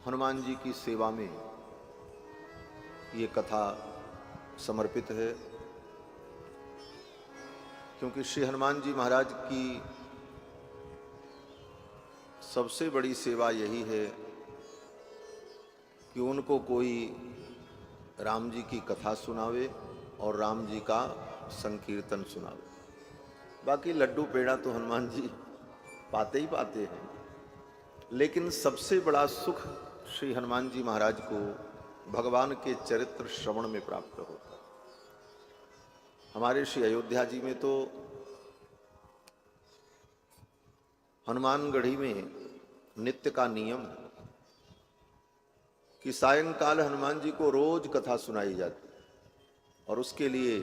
हनुमान जी की सेवा में ये कथा समर्पित है, क्योंकि श्री हनुमान जी महाराज की सबसे बड़ी सेवा यही है कि उनको कोई राम जी की कथा सुनावे और राम जी का संकीर्तन सुनावे। बाकी लड्डू पेड़ा तो हनुमान जी पाते ही पाते हैं, लेकिन सबसे बड़ा सुख श्री हनुमान जी महाराज को भगवान के चरित्र श्रवण में प्राप्त होता है। हमारे श्री अयोध्या जी में तो हनुमानगढ़ी में नित्य का नियम है कि सायंकाल हनुमान जी को रोज कथा सुनाई जाती है, और उसके लिए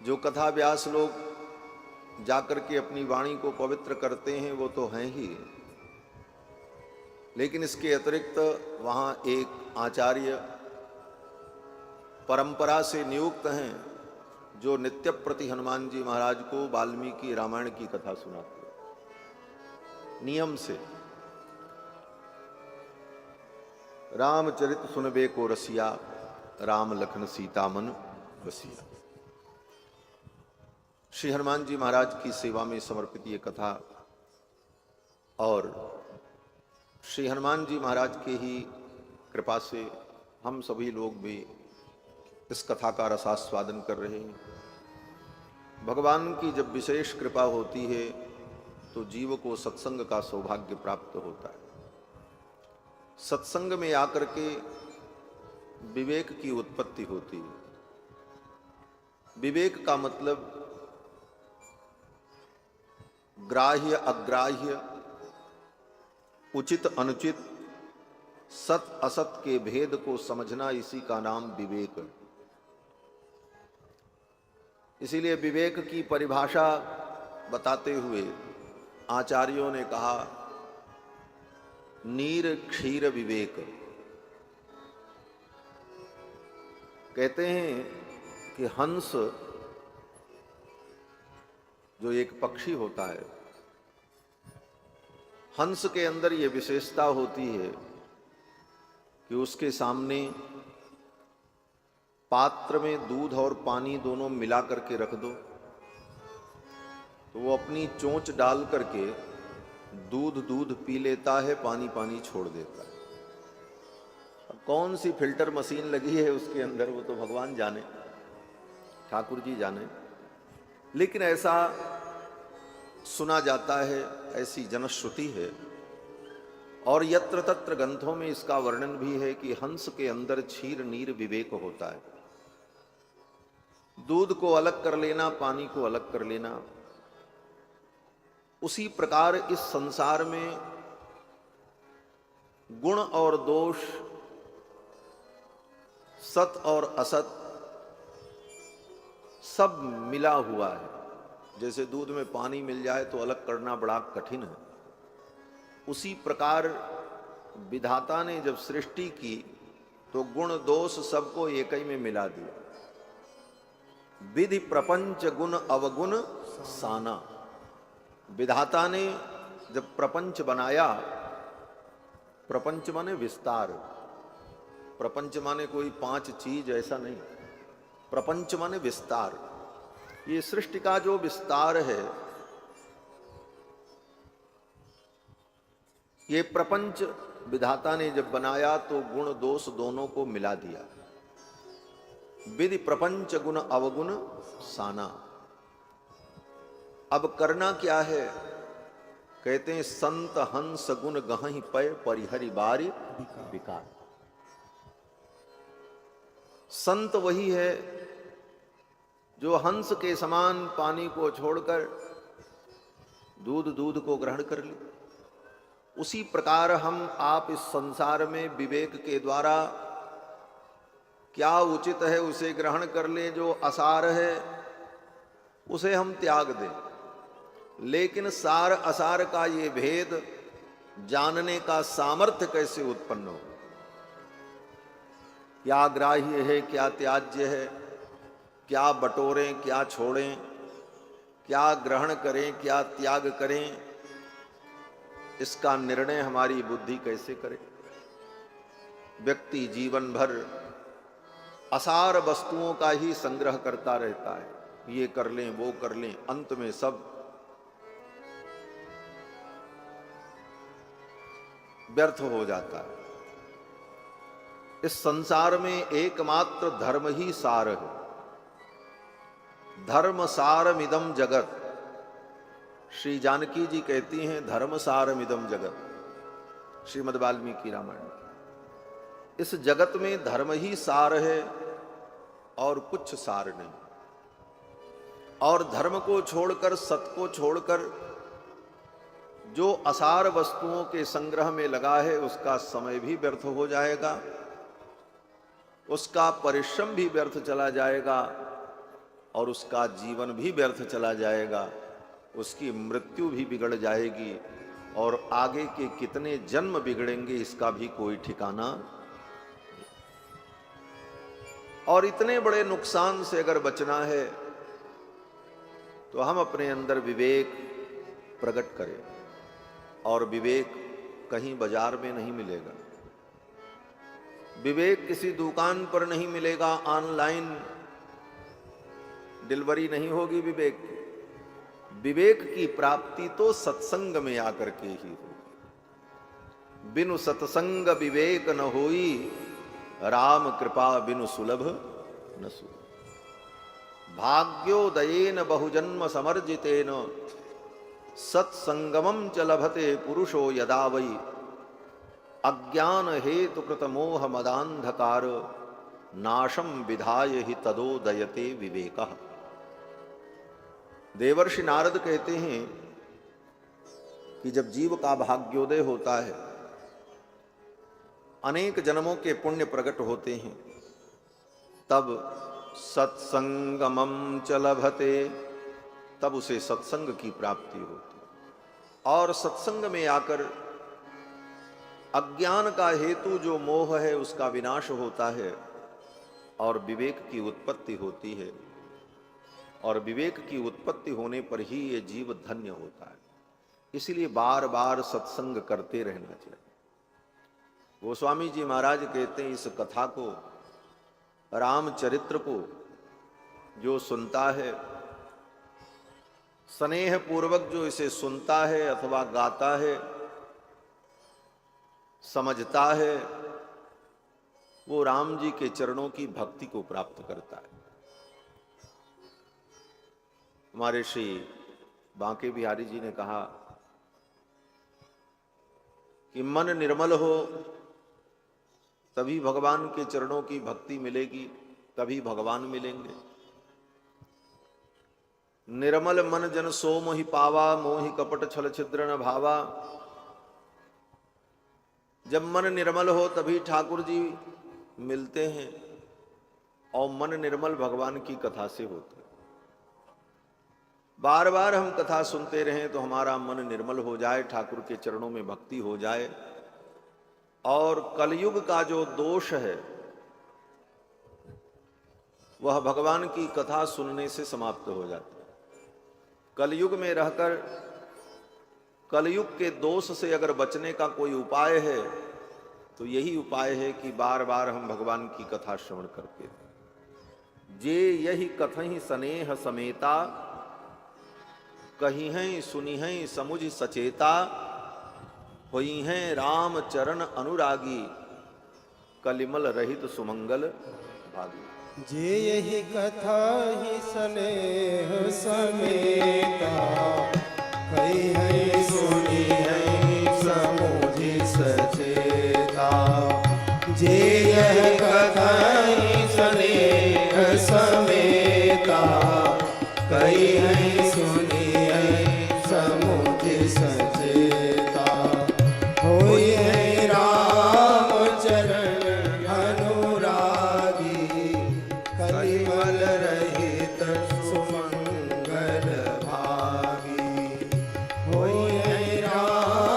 जो कथा व्यास लोग जाकर के अपनी वाणी को पवित्र करते हैं वो तो हैं ही, लेकिन इसके अतिरिक्त वहाँ एक आचार्य परंपरा से नियुक्त हैं जो नित्य प्रति हनुमान जी महाराज को वाल्मीकि रामायण की कथा सुनाते हैं नियम से। रामचरित सुनबे को रसिया, राम लखन सीता मन बसिया। श्री हनुमान जी महाराज की सेवा में समर्पित ये कथा, और श्री हनुमान जी महाराज के ही कृपा से हम सभी लोग भी इस कथा का रसास्वादन कर रहे हैं। भगवान की जब विशेष कृपा होती है तो जीव को सत्संग का सौभाग्य प्राप्त होता है। सत्संग में आकर के विवेक की उत्पत्ति होती है। विवेक का मतलब ग्राह्य अग्राह्य, उचित अनुचित, सत असत के भेद को समझना, इसी का नाम विवेक है। इसीलिए विवेक की परिभाषा बताते हुए आचार्यों ने कहा नीर क्षीर विवेक। कहते हैं कि हंस जो एक पक्षी होता है, हंस के अंदर ये विशेषता होती है कि उसके सामने पात्र में दूध और पानी दोनों मिला करके रख दो तो वो अपनी चोंच डाल करके दूध पी लेता है, पानी पानी छोड़ देता है। अब कौन सी फिल्टर मशीन लगी है उसके अंदर वो तो भगवान जाने, ठाकुर जी जाने, लेकिन ऐसा सुना जाता है, ऐसी जनश्रुति है। और यत्र तत्र ग्रंथों में इसका वर्णन भी है कि हंस के अंदर क्षीर नीर विवेक होता है। दूध को अलग कर लेना, पानी को अलग कर लेना। उसी प्रकार इस संसार में गुण और दोष, सत और असत सब मिला हुआ है। जैसे दूध में पानी मिल जाए तो अलग करना बड़ा कठिन है, उसी प्रकार विधाता ने जब सृष्टि की तो गुण दोष सबको एक ही में मिला दिया। विधि प्रपंच गुण अवगुण साना। विधाता ने जब प्रपंच बनाया, प्रपंच माने विस्तार, प्रपंच माने कोई 5 चीज ऐसा नहीं, प्रपंच माने विस्तार। ये सृष्टि का जो विस्तार है, ये प्रपंच विधाता ने जब बनाया तो गुण दोष दोनों को मिला दिया। विधि प्रपंच गुण अवगुण साना। अब करना क्या है? कहते हैं संत हंस गुण गहहि पय परिहरि बारी विकार। संत वही है जो हंस के समान पानी को छोड़कर दूध को ग्रहण कर ले। उसी प्रकार हम आप इस संसार में विवेक के द्वारा क्या उचित है उसे ग्रहण कर ले, जो असार है उसे हम त्याग दें। लेकिन सार असार का ये भेद जानने का सामर्थ्य कैसे उत्पन्न हो? क्या ग्राह्य है, क्या त्याज्य है, क्या बटोरें, क्या छोड़ें, क्या ग्रहण करें, क्या त्याग करें, इसका निर्णय हमारी बुद्धि कैसे करे? व्यक्ति जीवन भर असार वस्तुओं का ही संग्रह करता रहता है, ये कर लें वो कर लें, अंत में सब व्यर्थ हो जाता है। इस संसार में एकमात्र धर्म ही सार है। धर्म सारमिदम जगत, श्री जानकी जी कहती हैं धर्म सारमिदम जगत, श्रीमद् वाल्मीकि रामायण। इस जगत में धर्म ही सार है और कुछ सार नहीं। और धर्म को छोड़कर, सत को छोड़कर जो असार वस्तुओं के संग्रह में लगा है, उसका समय भी व्यर्थ हो जाएगा, उसका परिश्रम भी व्यर्थ चला जाएगा और उसका जीवन भी व्यर्थ चला जाएगा, उसकी मृत्यु भी बिगड़ जाएगी और आगे के कितने जन्म बिगड़ेंगे इसका भी कोई ठिकाना। और इतने बड़े नुकसान से अगर बचना है तो हम अपने अंदर विवेक प्रकट करें, और विवेक कहीं बाजार में नहीं मिलेगा, विवेक किसी दुकान पर नहीं मिलेगा, ऑनलाइन डिलीवरी नहीं होगी विवेक की। विवेक की प्राप्ति तो सत्संग में आकर के ही होगी। बिनु सत्संग विवेक न होई, राम कृपा बिनु सुलभ न सुई। भाग्योदयेन बहुजन्म समर्जितेन, सत्संगमं च लभते पुरुषो यदा वै। अज्ञान हेतु कृत मोह मदांधकार, नाशम विधाय ही तदोदयते विवेकः। देवर्षि नारद कहते हैं कि जब जीव का भाग्योदय होता है, अनेक जन्मों के पुण्य प्रकट होते हैं, तब सत्संगमं च लभते, तब उसे सत्संग की प्राप्ति होती है। और सत्संग में आकर अज्ञान का हेतु जो मोह है उसका विनाश होता है और विवेक की उत्पत्ति होती है। और विवेक की उत्पत्ति होने पर ही ये जीव धन्य होता है। इसीलिए बार बार सत्संग करते रहना चाहिए। गोस्वामी जी महाराज कहते हैं इस कथा को, रामचरित्र को जो सुनता है, स्नेह पूर्वक जो इसे सुनता है अथवा गाता है, समझता है, वो राम जी के चरणों की भक्ति को प्राप्त करता है। हमारे श्री बांके बिहारी जी ने कहा कि मन निर्मल हो तभी भगवान के चरणों की भक्ति मिलेगी, तभी भगवान मिलेंगे। निर्मल मन जन सो मोहि पावा, मोहि कपट छल छिद्र न भावा। जब मन निर्मल हो तभी ठाकुर जी मिलते हैं, और मन निर्मल भगवान की कथा से होता है। बार बार हम कथा सुनते रहें तो हमारा मन निर्मल हो जाए, ठाकुर के चरणों में भक्ति हो जाए, और कलयुग का जो दोष है वह भगवान की कथा सुनने से समाप्त हो जाता है। कलयुग में रहकर कलयुग के दोष से अगर बचने का कोई उपाय है तो यही उपाय है कि बार बार हम भगवान की कथा श्रवण करते हैं। जे यही कथहि स्नेह समेता, कही हैं सुनी हैं समुझ सचेता। होई हैं राम चरण अनुरागी, कलिमल रहित सुमंगल भागी। जे यही कथा ही स्नेह समेता, कही है सुनी है समुझ सचेता। जे यह कथा ही स्नेह समेता, कही है सुनी है समुझ सचेता। होई है राम चरण अनुरागी, कलिमल रहित सुमंगल भागी। होई है राम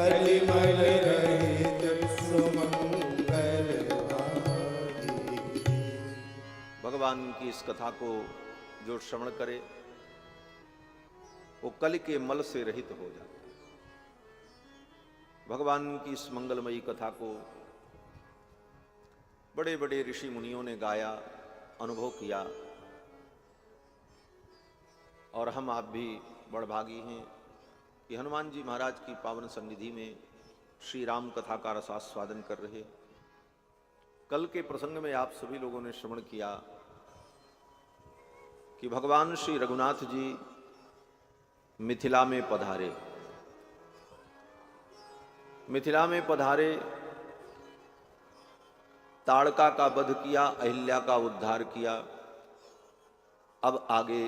कलिमल रहित सुमंगल भागी। भगवान की इस कथा को जो श्रवण करे वो कल के मल से रहित हो जाता है। भगवान की इस मंगलमयी कथा को बड़े बड़े ऋषि मुनियों ने गाया, अनुभव किया, और हम आप भी बड़भागी हैं कि हनुमान जी महाराज की पावन सन्निधि में श्री राम कथा का रसास्वादन कर रहे। कल के प्रसंग में आप सभी लोगों ने श्रवण किया कि भगवान श्री रघुनाथ जी मिथिला में पधारे। मिथिला में पधारे, ताड़का का वध किया, अहिल्या का उद्धार किया। अब आगे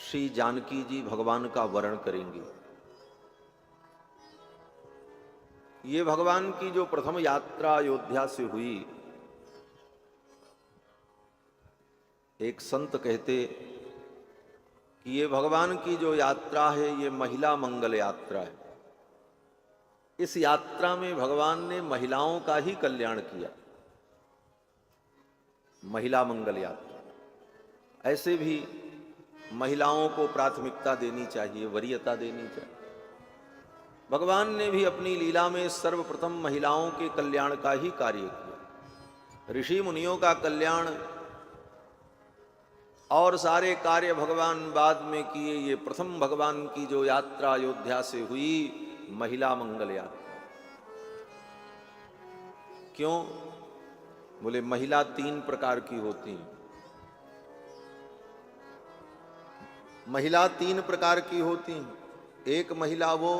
श्री जानकी जी भगवान का वरण करेंगे। ये भगवान की जो प्रथम यात्रा अयोध्या से हुई, एक संत कहते कि ये भगवान की जो यात्रा है ये महिला मंगल यात्रा है। इस यात्रा में भगवान ने महिलाओं का ही कल्याण किया, महिला मंगल यात्रा। ऐसे भी महिलाओं को प्राथमिकता देनी चाहिए, वरीयता देनी चाहिए। भगवान ने भी अपनी लीला में सर्वप्रथम महिलाओं के कल्याण का ही कार्य किया। ऋषि मुनियों का कल्याण और सारे कार्य भगवान बाद में किए। ये प्रथम भगवान की जो यात्रा अयोध्या से हुई, महिला मंगल यात्रा। क्यों? बोले महिला 3 प्रकार की होती हैं। महिला 3 प्रकार की होती हैं। एक महिला वो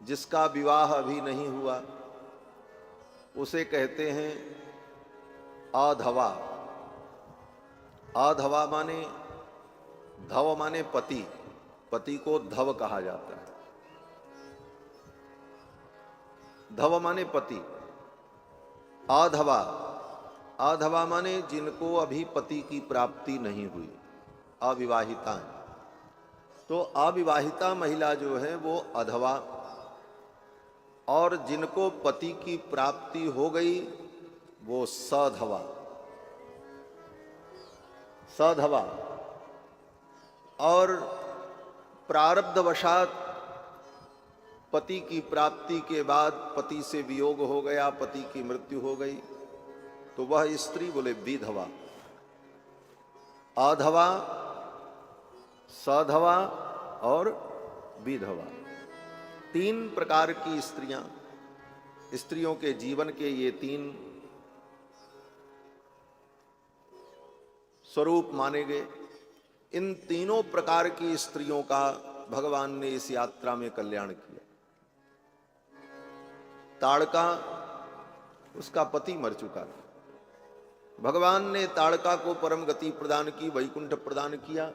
जिसका विवाह अभी नहीं हुआ, उसे कहते हैं अधवा। अधवा माने, धव माने पति, पति को धव कहा जाता है। धव माने पति। अधवा, अधवा माने जिनको अभी पति की प्राप्ति नहीं हुई, अविवाहिता है। तो अविवाहिता महिला जो है वो अधवा, और जिनको पति की प्राप्ति हो गई वो सधवा। सधवा। और प्रारब्धवशात पति की प्राप्ति के बाद पति से वियोग हो गया, पति की मृत्यु हो गई, तो वह स्त्री बोले विधवा। अधवा, सधवा और विधवा। 3 प्रकार की स्त्रियां, स्त्रियों के जीवन के ये 3 स्वरूप माने गए। इन तीनों प्रकार की स्त्रियों का भगवान ने इस यात्रा में कल्याण किया। ताड़का, उसका पति मर चुका था। भगवान ने ताड़का को परम गति प्रदान की, वैकुंठ प्रदान किया।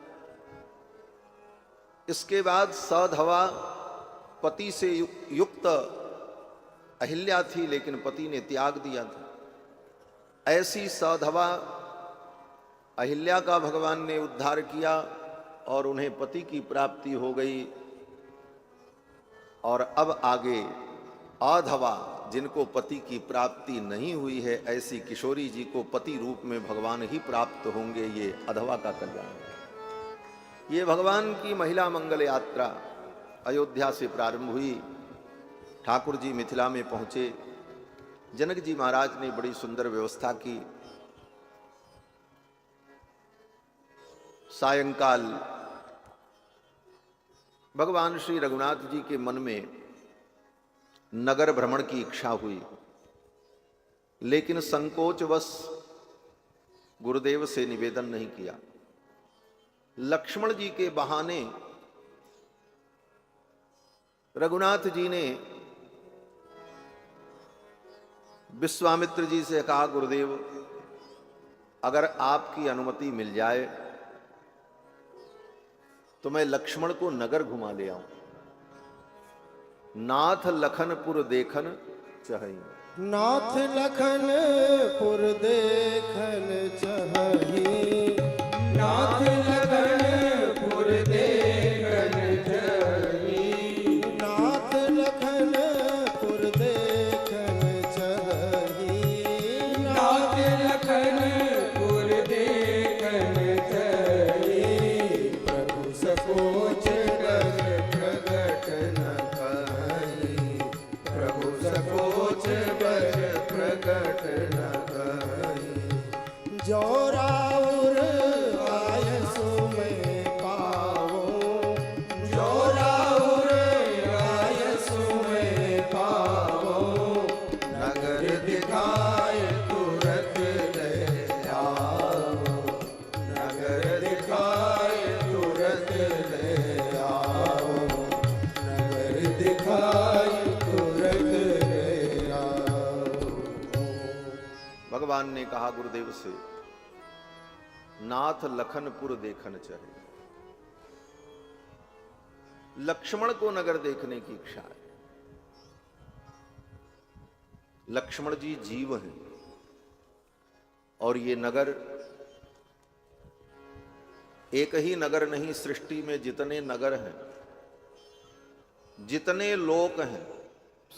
इसके बाद सधवा, पति से युक्त अहिल्या थी लेकिन पति ने त्याग दिया था। ऐसी सधवा अहिल्या का भगवान ने उद्धार किया और उन्हें पति की प्राप्ति हो गई। और अब आगे अधवा, जिनको पति की प्राप्ति नहीं हुई है, ऐसी किशोरी जी को पति रूप में भगवान ही प्राप्त होंगे। ये अधवा का कल्याण है। ये भगवान की महिला मंगल यात्रा अयोध्या से प्रारंभ हुई। ठाकुर जी मिथिला में पहुंचे। जनक जी महाराज ने बड़ी सुंदर व्यवस्था की। सायंकाल भगवान श्री रघुनाथ जी के मन में नगर भ्रमण की इच्छा हुई, लेकिन संकोचवश गुरुदेव से निवेदन नहीं किया। लक्ष्मण जी के बहाने रघुनाथ जी ने विश्वामित्र जी से कहा, गुरुदेव अगर आपकी अनुमति मिल जाए तो मैं लक्ष्मण को नगर घुमा ले आऊं। नाथ लखनपुर देखन चाहि। नाथ लखनपुर देखन चाहि। नाथ लखनपुर देखन चाहि। जो राउर आयसु में पावो, जो राउर आयसु में पावो, नगर दिखाए तुरत ले आओ, नगर दिखाए तुरत ले आओ, नगर दिखाए तुरत ले आओ। भगवान ने कहा गुरुदेव से, नाथ लखनपुर देखन चले। लक्ष्मण को नगर देखने की इच्छा है। लक्ष्मण जी जीव हैं और ये नगर एक ही नगर नहीं, सृष्टि में जितने नगर हैं, जितने लोक हैं,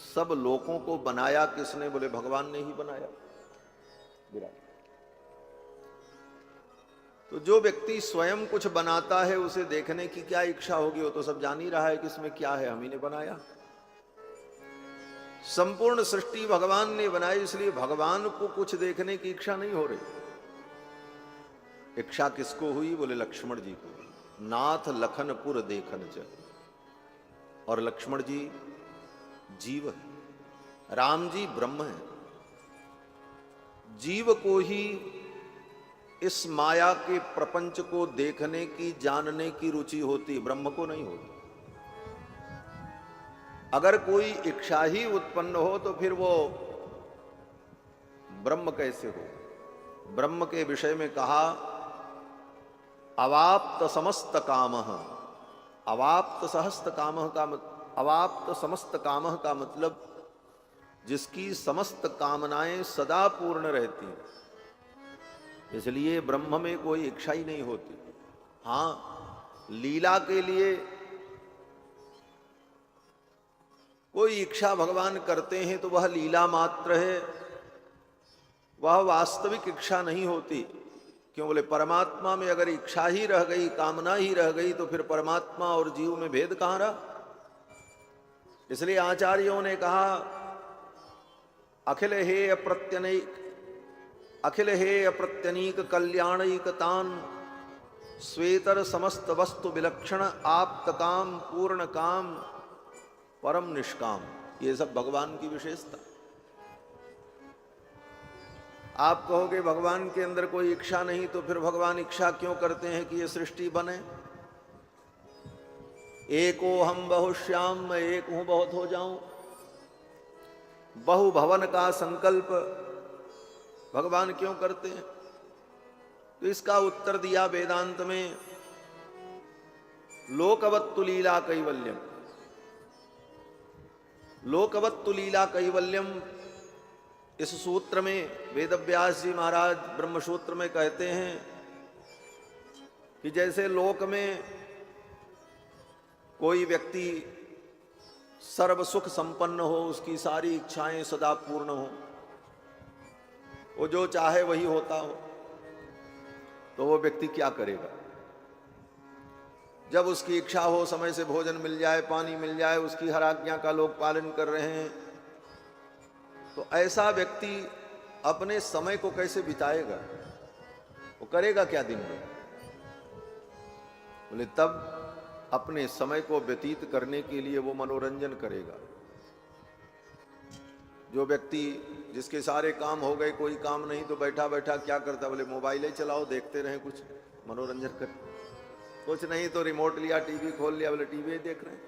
सब लोकों को बनाया किसने? बोले भगवान ने ही बनाया। विराट। तो जो व्यक्ति स्वयं कुछ बनाता है उसे देखने की क्या इच्छा होगी? वो तो सब जान ही रहा है कि इसमें क्या है, हम ही ने बनाया। संपूर्ण सृष्टि भगवान ने बनाई, इसलिए भगवान को कुछ देखने की इच्छा नहीं हो रही। इच्छा किसको हुई? बोले लक्ष्मण जी को। नाथ लखनपुर देखन चले। और लक्ष्मण जी जीव है, राम जी ब्रह्म है। जीव को ही इस माया के प्रपंच को देखने की, जानने की रुचि होती, ब्रह्म को नहीं होती। अगर कोई इच्छा ही उत्पन्न हो तो फिर वो ब्रह्म कैसे हो? ब्रह्म के विषय में कहा, अवाप्त समस्त कामः। अवाप्त सहस्त कामः का अवाप्त समस्त कामः का मतलब जिसकी समस्त कामनाएं सदा पूर्ण रहती हैं। इसलिए ब्रह्म में कोई इच्छा ही नहीं होती। हां, लीला के लिए कोई इच्छा भगवान करते हैं तो वह लीला मात्र है, वह वास्तविक इच्छा नहीं होती। क्यों? बोले परमात्मा में अगर इच्छा ही रह गई, कामना ही रह गई, तो फिर परमात्मा और जीव में भेद कहां रहा? इसलिए आचार्यों ने कहा, अखिल हे अप्रत्यनीक, अखिल हे अप्रत्यनीक कल्याणैकतान स्वेतर समस्त वस्तु विलक्षण आप्त काम पूर्ण काम परम निष्काम। ये सब भगवान की विशेषता। आप कहोगे भगवान के अंदर कोई इच्छा नहीं, तो फिर भगवान इच्छा क्यों करते हैं कि ये सृष्टि बने? एको हम बहुश्याम, मैं एक हूं बहुत हो जाऊं। बहु भवन का संकल्प भगवान क्यों करते हैं? तो इसका उत्तर दिया वेदांत में, लोकवत्तु लीला कैवल्यम। लोकवत्तु लीला कैवल्यम, इस सूत्र में वेदव्यास जी महाराज ब्रह्मसूत्र में कहते हैं कि जैसे लोक में कोई व्यक्ति सर्व सुख संपन्न हो, उसकी सारी इच्छाएं सदा पूर्ण हो, वो जो चाहे वही होता हो, तो वो व्यक्ति क्या करेगा? जब उसकी इच्छा हो, समय से भोजन मिल जाए, पानी मिल जाए, उसकी हर आज्ञा का लोग पालन कर रहे हैं, तो ऐसा व्यक्ति अपने समय को कैसे बिताएगा? वो करेगा क्या दिन में? बोले तब अपने समय को व्यतीत करने के लिए वो मनोरंजन करेगा। जो व्यक्ति जिसके सारे काम हो गए, कोई काम नहीं, तो बैठा बैठा क्या करता? बोले मोबाइल ही चलाओ, देखते रहें, कुछ मनोरंजन कर। कुछ नहीं तो रिमोट लिया, टीवी खोल लिया, बोले टीवी देख रहे हैं।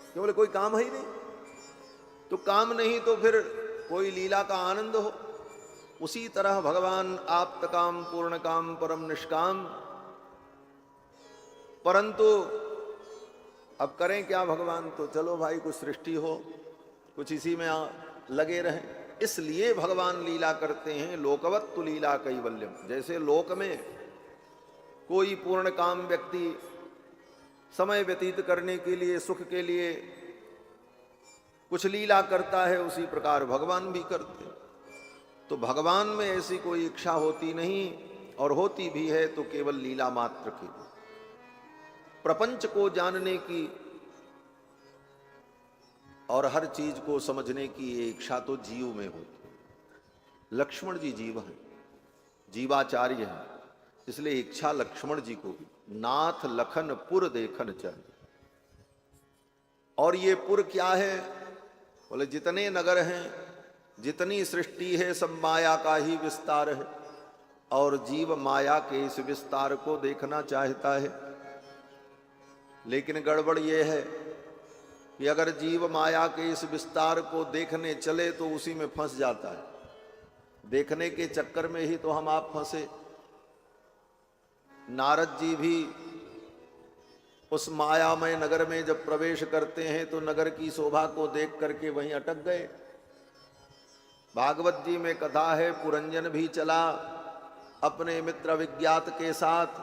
क्यों? बोले कोई काम है ही नहीं। तो काम नहीं तो फिर कोई लीला का आनंद हो। उसी तरह भगवान आप्त काम पूर्ण काम परम निष्काम। परंतु अब करें क्या भगवान? तो चलो भाई कुछ सृष्टि हो, कुछ इसी में लगे रहें। इसलिए भगवान लीला करते हैं, लोकवत्तु लीला कैवल्यम। जैसे लोक में कोई पूर्ण काम व्यक्ति समय व्यतीत करने के लिए, सुख के लिए कुछ लीला करता है, उसी प्रकार भगवान भी करते। तो भगवान में ऐसी कोई इच्छा होती नहीं, और होती भी है तो केवल लीला मात्र की। प्रपंच को जानने की और हर चीज को समझने की ये इच्छा तो जीव में होती है। लक्ष्मण जी जीव हैं, जीवाचार्य हैं, इसलिए इच्छा लक्ष्मण जी को भी नाथ लखन पुर देखन चाहिए। और ये पुर क्या है? बोले जितने नगर हैं, जितनी सृष्टि है, सब माया का ही विस्तार है, और जीव माया के इस विस्तार को देखना चाहता है। लेकिन गड़बड़ ये है कि अगर जीव माया के इस विस्तार को देखने चले तो उसी में फंस जाता है। देखने के चक्कर में ही तो हम आप फंसे। नारद जी भी उस मायामय नगर में जब प्रवेश करते हैं तो नगर की शोभा को देख करके वहीं अटक गए। भागवत जी में कथा है, पुरंजन भी चला अपने मित्र विज्ञात के साथ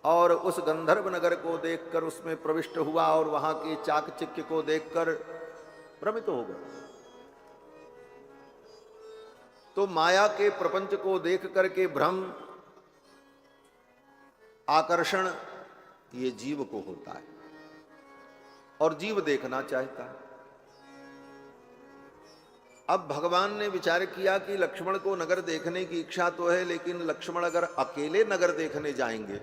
और उस गंधर्व नगर को देखकर उसमें प्रविष्ट हुआ और वहां के चाकचिक्य को देखकर भ्रमित हो गए। तो माया के प्रपंच को देख करके भ्रम, आकर्षण ये जीव को होता है और जीव देखना चाहता है। अब भगवान ने विचार किया कि लक्ष्मण को नगर देखने की इच्छा तो है, लेकिन लक्ष्मण अगर अकेले नगर देखने जाएंगे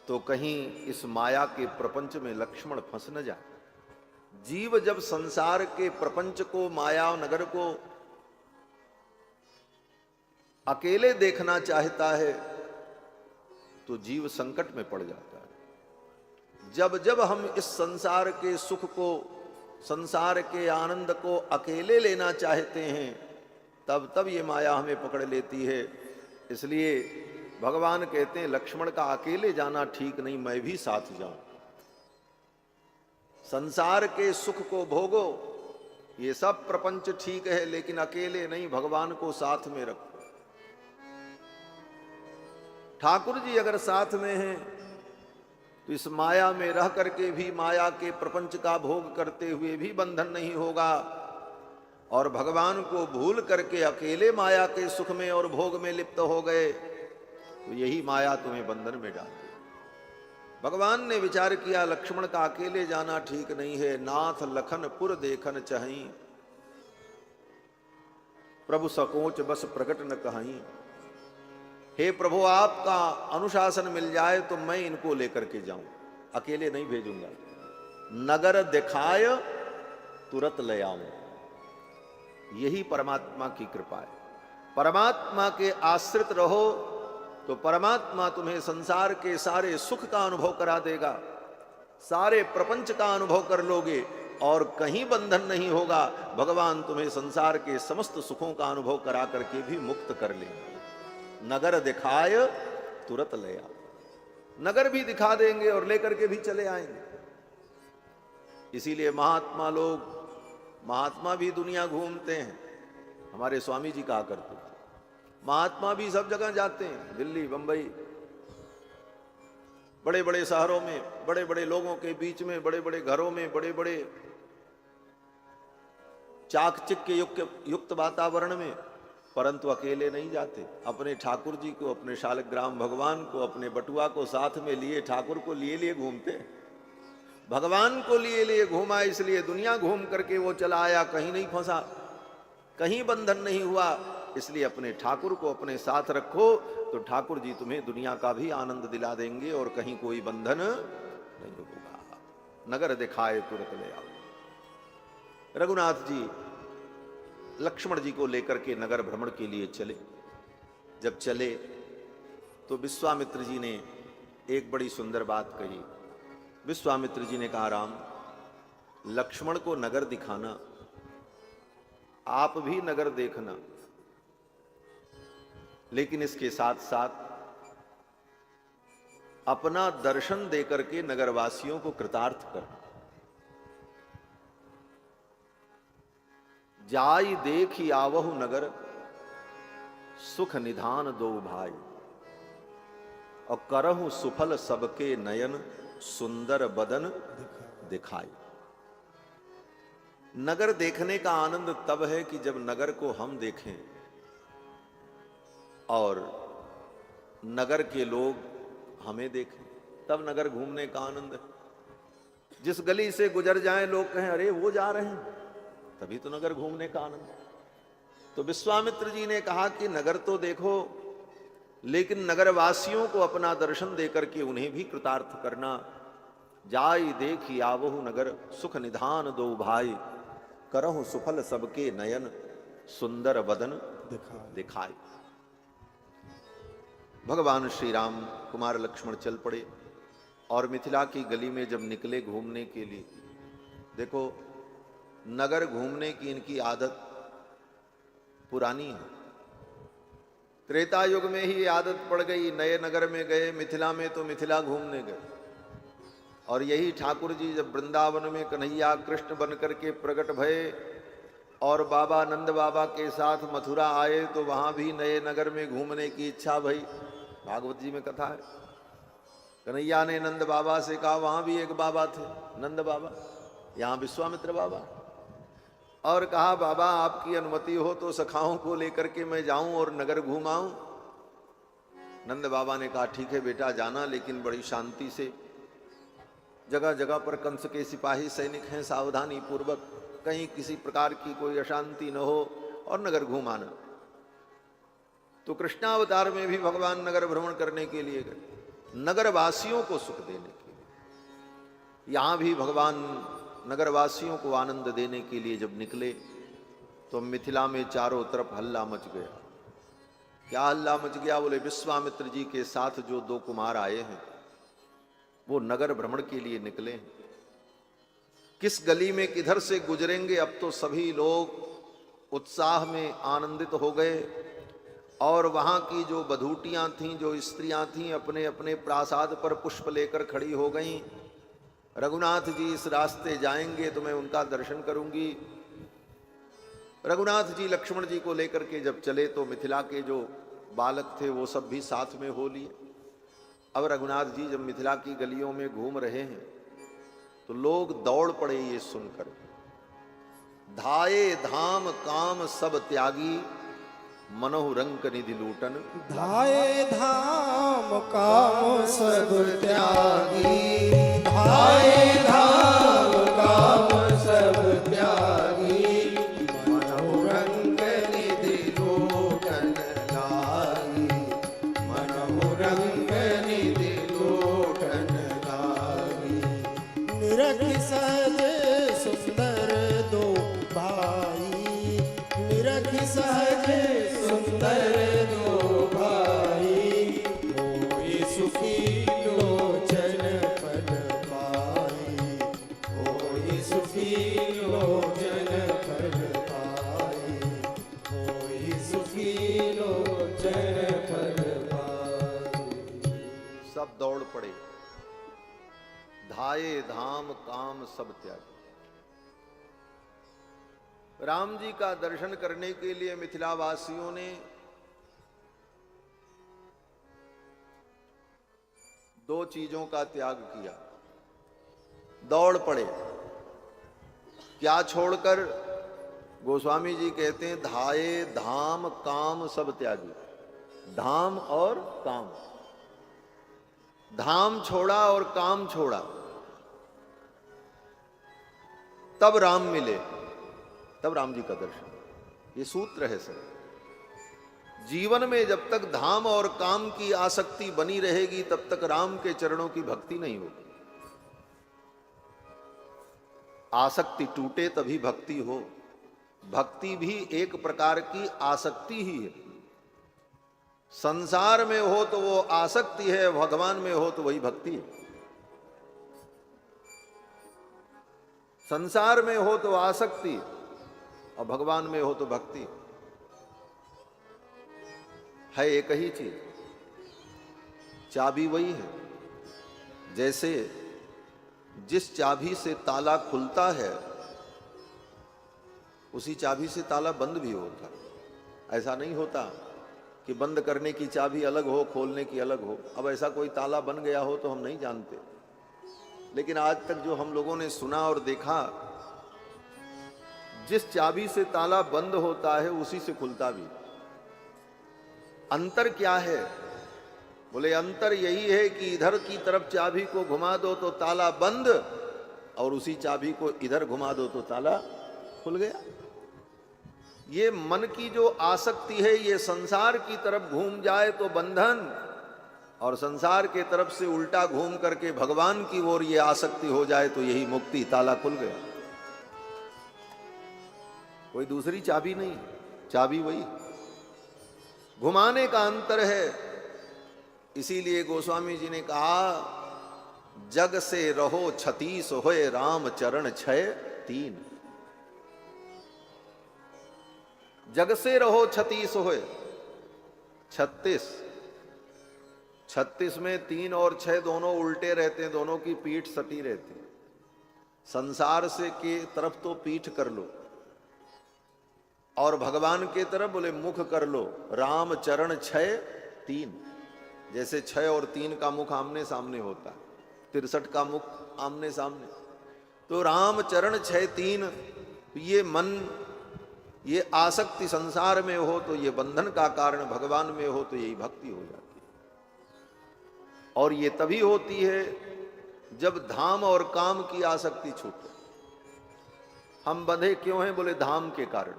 तो कहीं इस माया के प्रपंच में लक्ष्मण फंस न जाए। जीव जब संसार के प्रपंच को, माया नगर को अकेले देखना चाहता है तो जीव संकट में पड़ जाता है। जब जब हम इस संसार के सुख को, संसार के आनंद को अकेले लेना चाहते हैं, तब तब ये माया हमें पकड़ लेती है। इसलिए भगवान कहते हैं लक्ष्मण का अकेले जाना ठीक नहीं, मैं भी साथ जाऊं। संसार के सुख को भोगो, ये सब प्रपंच ठीक है, लेकिन अकेले नहीं, भगवान को साथ में रखो। ठाकुर जी अगर साथ में हैं तो इस माया में रह करके भी माया के प्रपंच का भोग करते हुए भी बंधन नहीं होगा, और भगवान को भूल करके अकेले माया के सुख में और भोग में लिप्त हो गए तो यही माया तुम्हें बंधन में डाल दे। भगवान ने विचार किया लक्ष्मण का अकेले जाना ठीक नहीं है, नाथ लखन पुर देखन चाही, प्रभु सकोच बस प्रकट न कहीं। हे प्रभु, आपका अनुशासन मिल जाए तो मैं इनको लेकर के जाऊं, अकेले नहीं भेजूंगा। नगर दिखाय तुरंत ले आऊं, यही परमात्मा की कृपा है। परमात्मा के आश्रित रहो तो परमात्मा तुम्हें संसार के सारे सुख का अनुभव करा देगा, सारे प्रपंच का अनुभव कर लोगे और कहीं बंधन नहीं होगा। भगवान तुम्हें संसार के समस्त सुखों का अनुभव करा करके भी मुक्त कर लेंगे। नगर दिखाय तुरंत ले आओ, नगर भी दिखा देंगे और लेकर के भी चले आएंगे। इसीलिए महात्मा लोग, महात्मा भी दुनिया घूमते हैं। हमारे स्वामी जी कहा करते थे महात्मा भी सब जगह जाते हैं, दिल्ली, बंबई, बड़े बड़े शहरों में, बड़े बड़े लोगों के बीच में, बड़े बड़े घरों में, बड़े बड़े चाकचिक्य युक्त वातावरण में, परंतु अकेले नहीं जाते। अपने ठाकुर जी को, अपने शालग्राम भगवान को, अपने बटुआ को साथ में लिए ठाकुर को लिए लिए घूमते हैं। भगवान को लिए लिए घूमा, इसलिए दुनिया घूम करके वो चला आया, कहीं नहीं फंसा, कहीं बंधन नहीं हुआ। इसलिए अपने ठाकुर को अपने साथ रखो तो ठाकुर जी तुम्हें दुनिया का भी आनंद दिला देंगे और कहीं कोई बंधन नहीं होगा। नगर दिखाए तुरंत ले आओ। रघुनाथ जी लक्ष्मण जी को लेकर के नगर भ्रमण के लिए चले। जब चले तो विश्वामित्र जी ने एक बड़ी सुंदर बात कही। विश्वामित्र जी ने कहा, राम, लक्ष्मण को नगर दिखाना, आप भी नगर देखना, लेकिन इसके साथ साथ अपना दर्शन देकर के नगरवासियों को कृतार्थ करना। जाई देखी आवहु नगर, सुख निधान दो भाई, और करहु सुफल सबके नयन, सुंदर बदन दिखाई। नगर देखने का आनंद तब है कि जब नगर को हम देखें और नगर के लोग हमें देखें, तब नगर घूमने का आनंद है। जिस गली से गुजर जाएं लोग कहें अरे वो जा रहे हैं, तभी तो नगर घूमने का आनंद है। तो विश्वामित्र जी ने कहा कि नगर तो देखो, लेकिन नगरवासियों को अपना दर्शन देकर के उन्हें भी कृतार्थ करना। जाई देखी आवहु नगर, सुख निधान दो भाई, करहु सुफल सबके नयन, सुंदर बदन दिखाई। भगवान श्री राम कुमार लक्ष्मण चल पड़े और मिथिला की गली में जब निकले घूमने के लिए, देखो नगर घूमने की इनकी आदत पुरानी है। त्रेता युग में ही आदत पड़ गई, नए नगर में गए, मिथिला में तो मिथिला घूमने गए। और यही ठाकुर जी जब वृंदावन में कन्हैया कृष्ण बन करके प्रकट भये और बाबा नंद बाबा के साथ मथुरा आए, तो वहां भी नए नगर में घूमने की इच्छा भई। भागवत जी में कथा है, कन्हैया ने नंद बाबा से कहा, वहां भी एक बाबा थे नंद बाबा, यहां विश्वामित्र बाबा, और कहा बाबा आपकी अनुमति हो तो सखाओं को लेकर के मैं जाऊं और नगर घूमाऊं। नंद बाबा ने कहा ठीक है बेटा जाना, लेकिन बड़ी शांति से, जगह जगह पर कंस के सिपाही सैनिक हैं, सावधानी पूर्वक, कहीं किसी प्रकार की कोई अशांति न हो, और नगर घुमाना। तो कृष्णावतार में भी भगवान नगर भ्रमण करने के लिए गए, नगरवासियों को सुख देने के लिए। यहां भी भगवान नगरवासियों को आनंद देने के लिए जब निकले, तो मिथिला में चारों तरफ हल्ला मच गया। क्या हल्ला मच गया? बोले विश्वामित्र जी के साथ जो दो कुमार आए हैं वो नगर भ्रमण के लिए निकले हैं। किस गली में किधर से गुजरेंगे, अब तो सभी लोग उत्साह में आनंदित हो गए। और वहां की जो बधूटियां थीं, जो स्त्रियां थीं, अपने अपने प्रासाद पर पुष्प लेकर खड़ी हो गईं। रघुनाथ जी इस रास्ते जाएंगे तो मैं उनका दर्शन करूंगी। रघुनाथ जी लक्ष्मण जी को लेकर के जब चले तो मिथिला के जो बालक थे वो सब भी साथ में हो लिए। अब रघुनाथ जी जब मिथिला की गलियों में घूम रहे हैं तो लोग दौड़ पड़े ये सुनकर, धाये धाम काम सब त्यागी, मनोह रंक निधि लूटन। धाये धाम काम सब त्यागी, धाये धाम काम सब त्यागी, मनोह रंक निधि लूटन लागी, मनोह रंक निधि लूटन लागी। निरखि सहज सुंदर दो भाई, निरखि सहज सुंदर दो भाई, होई सुखी लोचन फल पाई, होई सुखी लोचन फल पाई, होई सुखी लोचन फल पाई। सब दौड़ पड़े, धाये धाम काम सब त्यागी। राम जी का दर्शन करने के लिए मिथिलावासियों ने दो चीजों का त्याग किया, दौड़ पड़े। क्या छोड़कर? गोस्वामी जी कहते हैं धाये धाम काम सब त्यागी। धाम और काम, धाम छोड़ा और काम छोड़ा, तब राम मिले, तब राम जी का दर्शन। ये सूत्र है सर। जीवन में जब तक धाम और काम की आसक्ति बनी रहेगी तब तक राम के चरणों की भक्ति नहीं होगी। आसक्ति टूटे तभी भक्ति हो। भक्ति भी एक प्रकार की आसक्ति ही है। संसार में हो तो वो आसक्ति है, भगवान में हो तो वही भक्ति है। संसार में हो तो आसक्ति और भगवान में हो तो भक्ति है। एक ही चीज, चाबी वही है। जैसे जिस चाबी से ताला खुलता है उसी चाबी से ताला बंद भी होता है। ऐसा नहीं होता कि बंद करने की चाबी अलग हो, खोलने की अलग हो। अब ऐसा कोई ताला बन गया हो तो हम नहीं जानते, लेकिन आज तक जो हम लोगों ने सुना और देखा, जिस चाबी से ताला बंद होता है उसी से खुलता भी। अंतर क्या है? बोले अंतर यही है कि इधर की तरफ चाबी को घुमा दो तो ताला बंद, और उसी चाबी को इधर घुमा दो तो ताला खुल गया। ये मन की जो आसक्ति है, ये संसार की तरफ घूम जाए तो बंधन, और संसार के तरफ से उल्टा घूम करके भगवान की ओर ये आसक्ति हो जाए तो यही मुक्ति, ताला खुल गया। कोई दूसरी चाबी नहीं, चाबी वही, घुमाने का अंतर है। इसीलिए गोस्वामी जी ने कहा, जग से रहो 36 होए राम चरण 6 3। जग से रहो 36 होए, 36 में 3 और 6 दोनों उल्टे रहते हैं, दोनों की पीठ सटी रहती है। संसार से के तरफ तो पीठ कर लो, और भगवान के तरफ बोले मुख कर लो। राम चरण 6 3, जैसे 6 और 3 का मुख आमने सामने होता है, 63 का मुख आमने सामने। तो राम चरण 6 3, ये मन, ये आसक्ति संसार में हो तो ये बंधन का कारण, भगवान में हो तो यही भक्ति हो जाती है। और ये तभी होती है जब धाम और काम की आसक्ति छूटे। हम बंधे क्यों हैं? बोले धाम के कारण।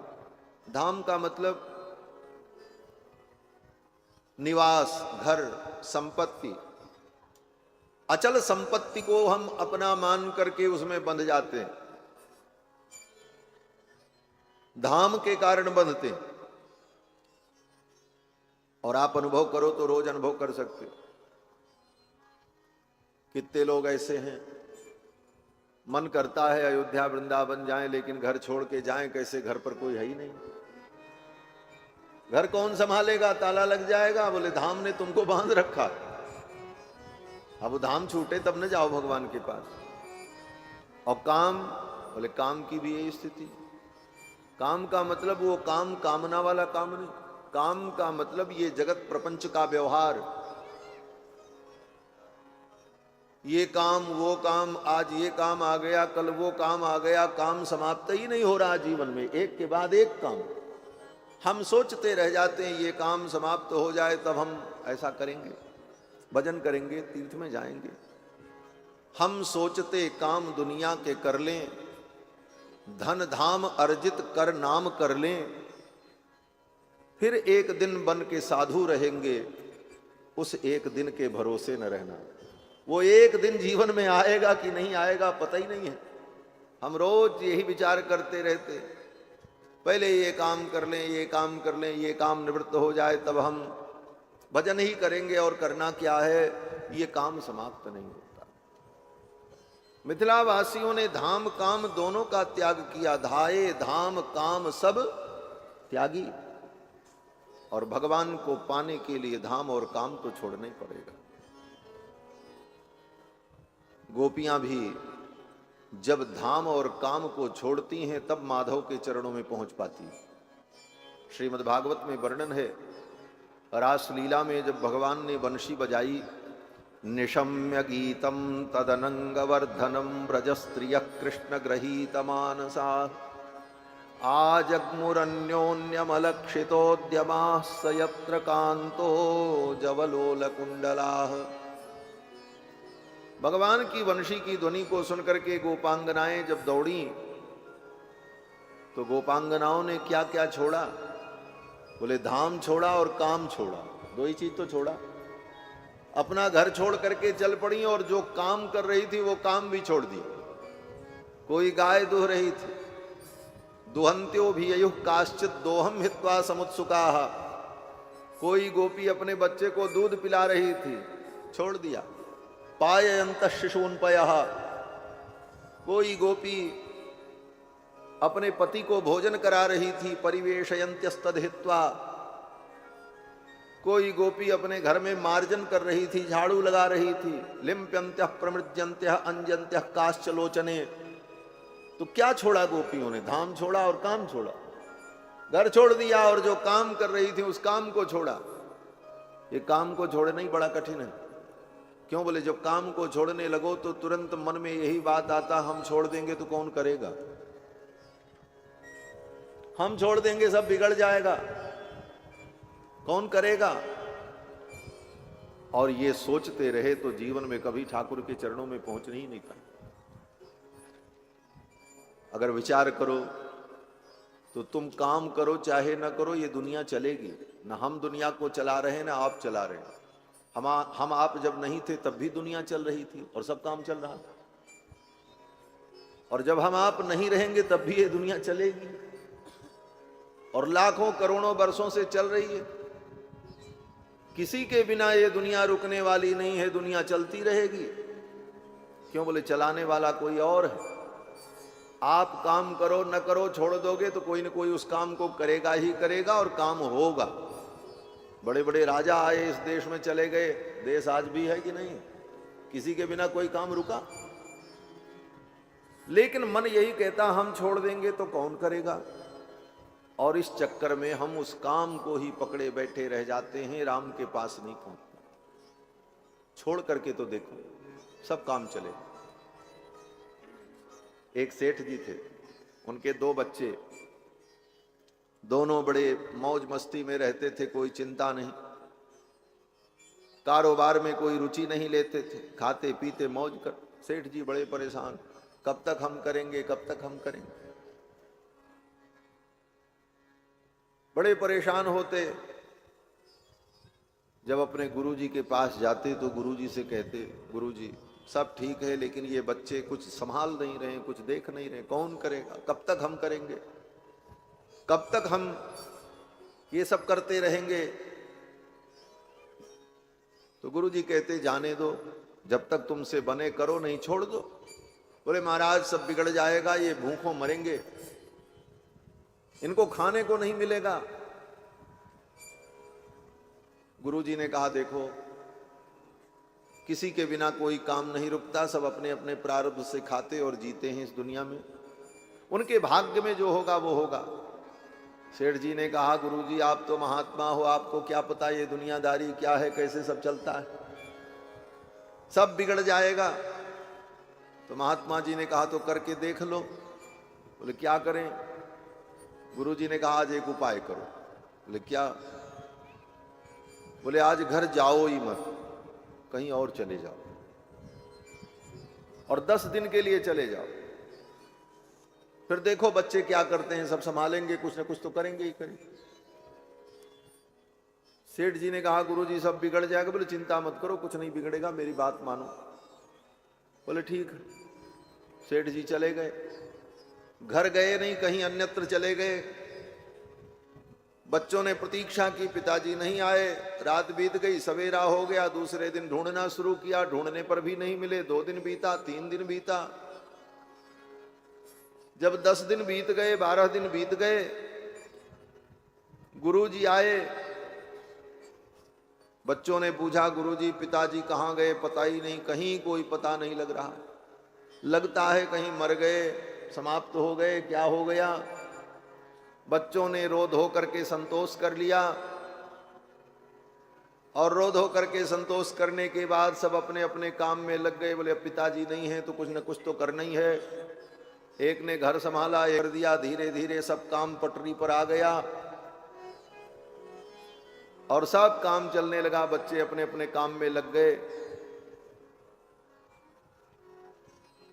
धाम का मतलब निवास, घर, संपत्ति। अचल संपत्ति को हम अपना मान करके उसमें बंध जाते हैं, धाम के कारण बंधते। और आप अनुभव करो तो रोज अनुभव कर सकते हो। कितने लोग ऐसे हैं, मन करता है अयोध्या वृंदावन जाएं, लेकिन घर छोड़ के जाएं कैसे? घर पर कोई है ही नहीं, घर कौन संभालेगा? ताला लग जाएगा। बोले धाम ने तुमको बांध रखा, अब धाम छूटे तब न जाओ भगवान के पास। और काम, बोले काम की भी यही स्थिति। काम का मतलब वो काम कामना वाला काम नहीं, काम का मतलब ये जगत प्रपंच का व्यवहार, ये काम वो काम, आज ये काम आ गया, कल वो काम आ गया, काम समाप्त ही नहीं हो रहा जीवन में, एक के बाद एक काम। हम सोचते रह जाते हैं ये काम समाप्त हो जाए तब हम ऐसा करेंगे, भजन करेंगे, तीर्थ में जाएंगे। हम सोचते काम दुनिया के कर लें, धन धाम अर्जित कर नाम कर लें, फिर एक दिन बन के साधु रहेंगे, उस एक दिन के भरोसे न रहना। वो एक दिन जीवन में आएगा कि नहीं आएगा पता ही नहीं है। हम रोज यही विचार करते रहते, पहले ये काम कर लें, ये काम कर लें, ये काम निवृत्त हो जाए तब हम भजन ही करेंगे। और करना क्या है? ये काम समाप्त नहीं होता। मिथिला वासियों ने धाम काम दोनों का त्याग किया। धाये धाम काम सब त्यागी। और भगवान को पाने के लिए धाम और काम तो छोड़ना ही पड़ेगा। गोपियां भी जब धाम और काम को छोड़ती हैं तब माधव के चरणों में पहुंच पाती हैं। श्रीमद् भागवत में वर्णन है, रास लीला में जब भगवान ने बंशी बजाई, निशम्य गीतम तदनंगवर्धनम ब्रजस्त्रिय कृष्ण गृहीत मानसा आजग्मुरन्योन्यमलक्षितोद्यमा स यत्र कांतो जवलोलकुंडलाः। भगवान की वंशी की ध्वनि को सुनकर के गोपांगनाएं जब दौड़ी तो गोपांगनाओं ने क्या क्या छोड़ा? बोले धाम छोड़ा और काम छोड़ा, दो ही चीज तो छोड़ा। अपना घर छोड़ करके चल पड़ी और जो काम कर रही थी वो काम भी छोड़ दी। कोई गाय दुह रही थी, दुहंत्यो भी अयुः काश्चित दोहम हित्वा समुत्सुकाः। कोई गोपी अपने बच्चे को दूध पिला रही थी, छोड़ दिया। पाययन्तः शिशून्पयः। कोई गोपी अपने पति को भोजन करा रही थी, परिवेशयन्त्यस्तद् हित्वा। कोई गोपी अपने घर में मार्जन कर रही थी, झाड़ू लगा रही थी। लिम्प्यन्त्यः प्रमृज्यन्त्यः अंजन्त्यः काश्चलोचने। तो क्या छोड़ा गोपियों ने? धाम छोड़ा और काम छोड़ा। घर छोड़ दिया और जो काम कर रही थी उस काम को छोड़ा। ये काम को छोड़ना ही बड़ा कठिन है। क्यों? बोले जब काम को छोड़ने लगो तो तुरंत मन में यही बात आता, हम छोड़ देंगे तो कौन करेगा, हम छोड़ देंगे सब बिगड़ जाएगा, कौन करेगा। और ये सोचते रहे तो जीवन में कभी ठाकुर के चरणों में पहुंचने ही नहीं पाए। अगर विचार करो तो तुम काम करो चाहे ना करो, ये दुनिया चलेगी ना। हम दुनिया को चला रहे हैं ना आप चला रहे हैं। हम आप जब नहीं थे तब भी दुनिया चल रही थी और सब काम चल रहा था, और जब हम आप नहीं रहेंगे तब भी ये दुनिया चलेगी, और लाखों करोड़ों वर्षों से चल रही है। किसी के बिना ये दुनिया रुकने वाली नहीं है, दुनिया चलती रहेगी। क्यों? बोले चलाने वाला कोई और है। आप काम करो न करो छोड़ दोगे तो कोई न कोई उस काम को करेगा ही करेगा, और काम होगा। बड़े बड़े राजा आए इस देश में, चले गए, देश आज भी है कि नहीं? किसी के बिना कोई काम रुका? लेकिन मन यही कहता हम छोड़ देंगे तो कौन करेगा, और इस चक्कर में हम उस काम को ही पकड़े बैठे रह जाते हैं, राम के पास नहीं पहुंचते। छोड़ करके तो देखो सब काम चले। एक सेठ जी थे, उनके 2 बच्चे, दोनों बड़े मौज मस्ती में रहते थे, कोई चिंता नहीं, कारोबार में कोई रुचि नहीं लेते थे, खाते पीते मौज कर। सेठ जी बड़े परेशान, कब तक हम करेंगे, कब तक हम करेंगे। बड़े परेशान होते। जब अपने गुरुजी के पास जाते तो गुरुजी से कहते, गुरुजी सब ठीक है लेकिन ये बच्चे कुछ संभाल नहीं रहे, कुछ देख नहीं रहे, कौन करेगा, कब तक हम करेंगे, कब तक हम ये सब करते रहेंगे। तो गुरुजी कहते जाने दो, जब तक तुमसे बने करो, नहीं छोड़ दो। बोले महाराज सब बिगड़ जाएगा, ये भूखों मरेंगे, इनको खाने को नहीं मिलेगा। गुरुजी ने कहा देखो किसी के बिना कोई काम नहीं रुकता, सब अपने अपने प्रारब्ध से खाते और जीते हैं इस दुनिया में, उनके भाग्य में जो होगा वो होगा। सेठ जी ने कहा गुरुजी आप तो महात्मा हो, आपको क्या पता ये दुनियादारी क्या है, कैसे सब चलता है, सब बिगड़ जाएगा। तो महात्मा जी ने कहा तो करके देख लो। बोले क्या करें? गुरुजी ने कहा आज एक उपाय करो। बोले क्या? बोले आज घर जाओ ही मत, कहीं और चले जाओ, और 10 दिन के लिए चले जाओ, फिर देखो बच्चे क्या करते हैं, सब संभालेंगे, कुछ ना कुछ तो करेंगे ही करेंगे। सेठ जी ने कहा गुरुजी सब बिगड़ जाएगा। बोले चिंता मत करो, कुछ नहीं बिगड़ेगा, मेरी बात मानो। बोले ठीक है। सेठ जी चले गए, घर गए नहीं, कहीं अन्यत्र चले गए। बच्चों ने प्रतीक्षा की, पिताजी नहीं आए, रात बीत गई, सवेरा हो गया, दूसरे दिन ढूंढना शुरू किया, ढूंढने पर भी नहीं मिले। 2 दिन बीता, 3 दिन बीता, जब 10 दिन बीत गए, 12 दिन बीत गए, गुरुजी आए। बच्चों ने पूछा गुरुजी पिताजी कहाँ गए, पता ही नहीं, कहीं कोई पता नहीं लग रहा, लगता है कहीं मर गए, समाप्त हो गए, क्या हो गया। बच्चों ने रो धो करके संतोष कर लिया, और रो धो करके संतोष करने के बाद सब अपने अपने काम में लग गए। बोले अब पिताजी नहीं है तो कुछ न कुछ तो करना ही है। एक ने घर संभाला, एक कर दिया, धीरे धीरे सब काम पटरी पर आ गया और सब काम चलने लगा, बच्चे अपने अपने काम में लग गए।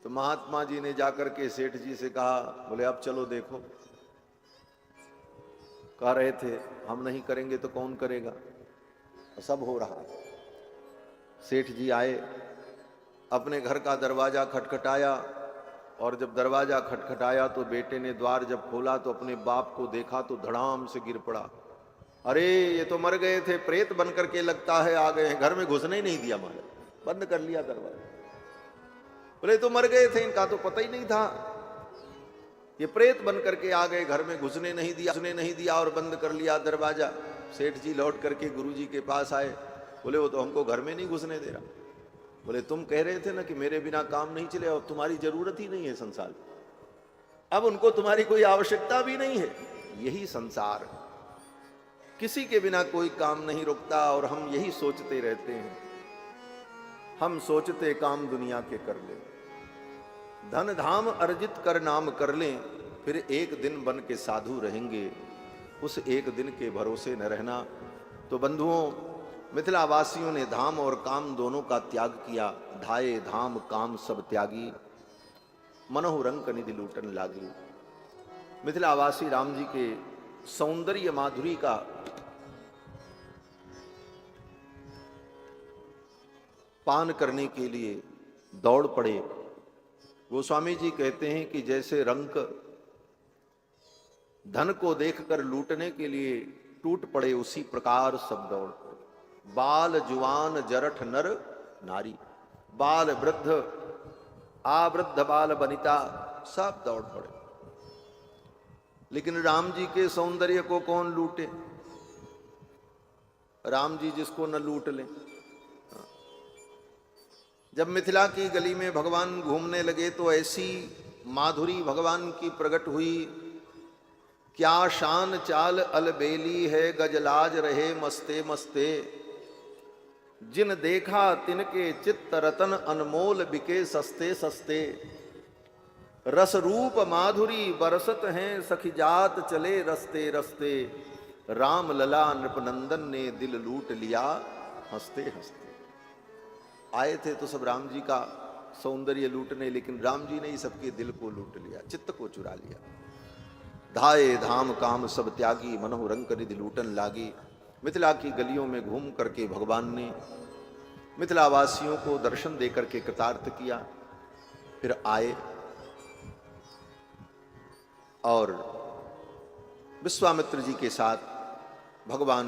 तो महात्मा जी ने जाकर के सेठ जी से कहा, बोले अब चलो देखो, कह रहे थे हम नहीं करेंगे तो कौन करेगा, सब हो रहा। सेठ जी आए, अपने घर का दरवाजा खटखटाया, और जब दरवाजा खटखटाया तो बेटे ने द्वार जब खोला तो अपने बाप को देखा तो धड़ाम से गिर पड़ा। अरे ये तो मर गए थे, प्रेत बन करके लगता है आ गए हैं, घर में घुसने ही नहीं दिया, मारे बंद कर लिया दरवाजा। बोले तो मर गए थे, इनका तो पता ही नहीं था, ये प्रेत बन करके आ गए, घर में घुसने नहीं दिया और बंद कर लिया दरवाजा। सेठ जी लौट करके गुरुजी के पास आए, बोले वो तो हमको घर में नहीं घुसने दे रहा। बोले तुम कह रहे थे ना कि मेरे बिना काम नहीं चले, और तुम्हारी जरूरत ही नहीं है संसार में, अब उनको तुम्हारी कोई आवश्यकता भी नहीं है। यही संसार, किसी के बिना कोई काम नहीं रुकता, और हम यही सोचते रहते हैं। हम सोचते काम दुनिया के कर ले, धन धाम अर्जित कर नाम कर लें, फिर एक दिन बन के साधु रहेंगे, उस एक दिन के भरोसे न रहना। तो बंधुओं, मिथिला वासियों ने धाम और काम दोनों का त्याग किया। धाये धाम काम सब त्यागी, मनोह रंक निधि लूटन लागी। मिथिलावासी राम जी के सौंदर्य माधुरी का पान करने के लिए दौड़ पड़े। गोस्वामी जी कहते हैं कि जैसे रंक धन को देखकर लूटने के लिए टूट पड़े, उसी प्रकार सब दौड़ पड़े। बाल जुआन जरठ नर नारी, बाल वृद्ध आवृद्ध बाल बनिता, सब दौड़ पड़े। लेकिन राम जी के सौंदर्य को कौन लूटे? राम जी जिसको न लूट लें। जब मिथिला की गली में भगवान घूमने लगे तो ऐसी माधुरी भगवान की प्रकट हुई। क्या शान चाल अलबेली है, गजलाज रहे मस्ते मस्ते, जिन देखा तिनके चित्त रतन अनमोल बिके सस्ते सस्ते। रस रूप माधुरी बरसत हैं, सखी जात चले रस्ते रस्ते, राम लला नृपनंदन ने दिल लूट लिया हंसते हंसते। आए थे तो सब राम जी का सौंदर्य लूटने, लेकिन राम जी ने ही सबके दिल को लूट लिया, चित्त को चुरा लिया। धाये धाम काम सब त्यागी, मनोह रंग निधि लूटन लागी। मिथिला की गलियों में घूम करके भगवान ने मिथिलावासियों को दर्शन देकर के कृतार्थ किया। फिर आए और विश्वामित्र जी के साथ भगवान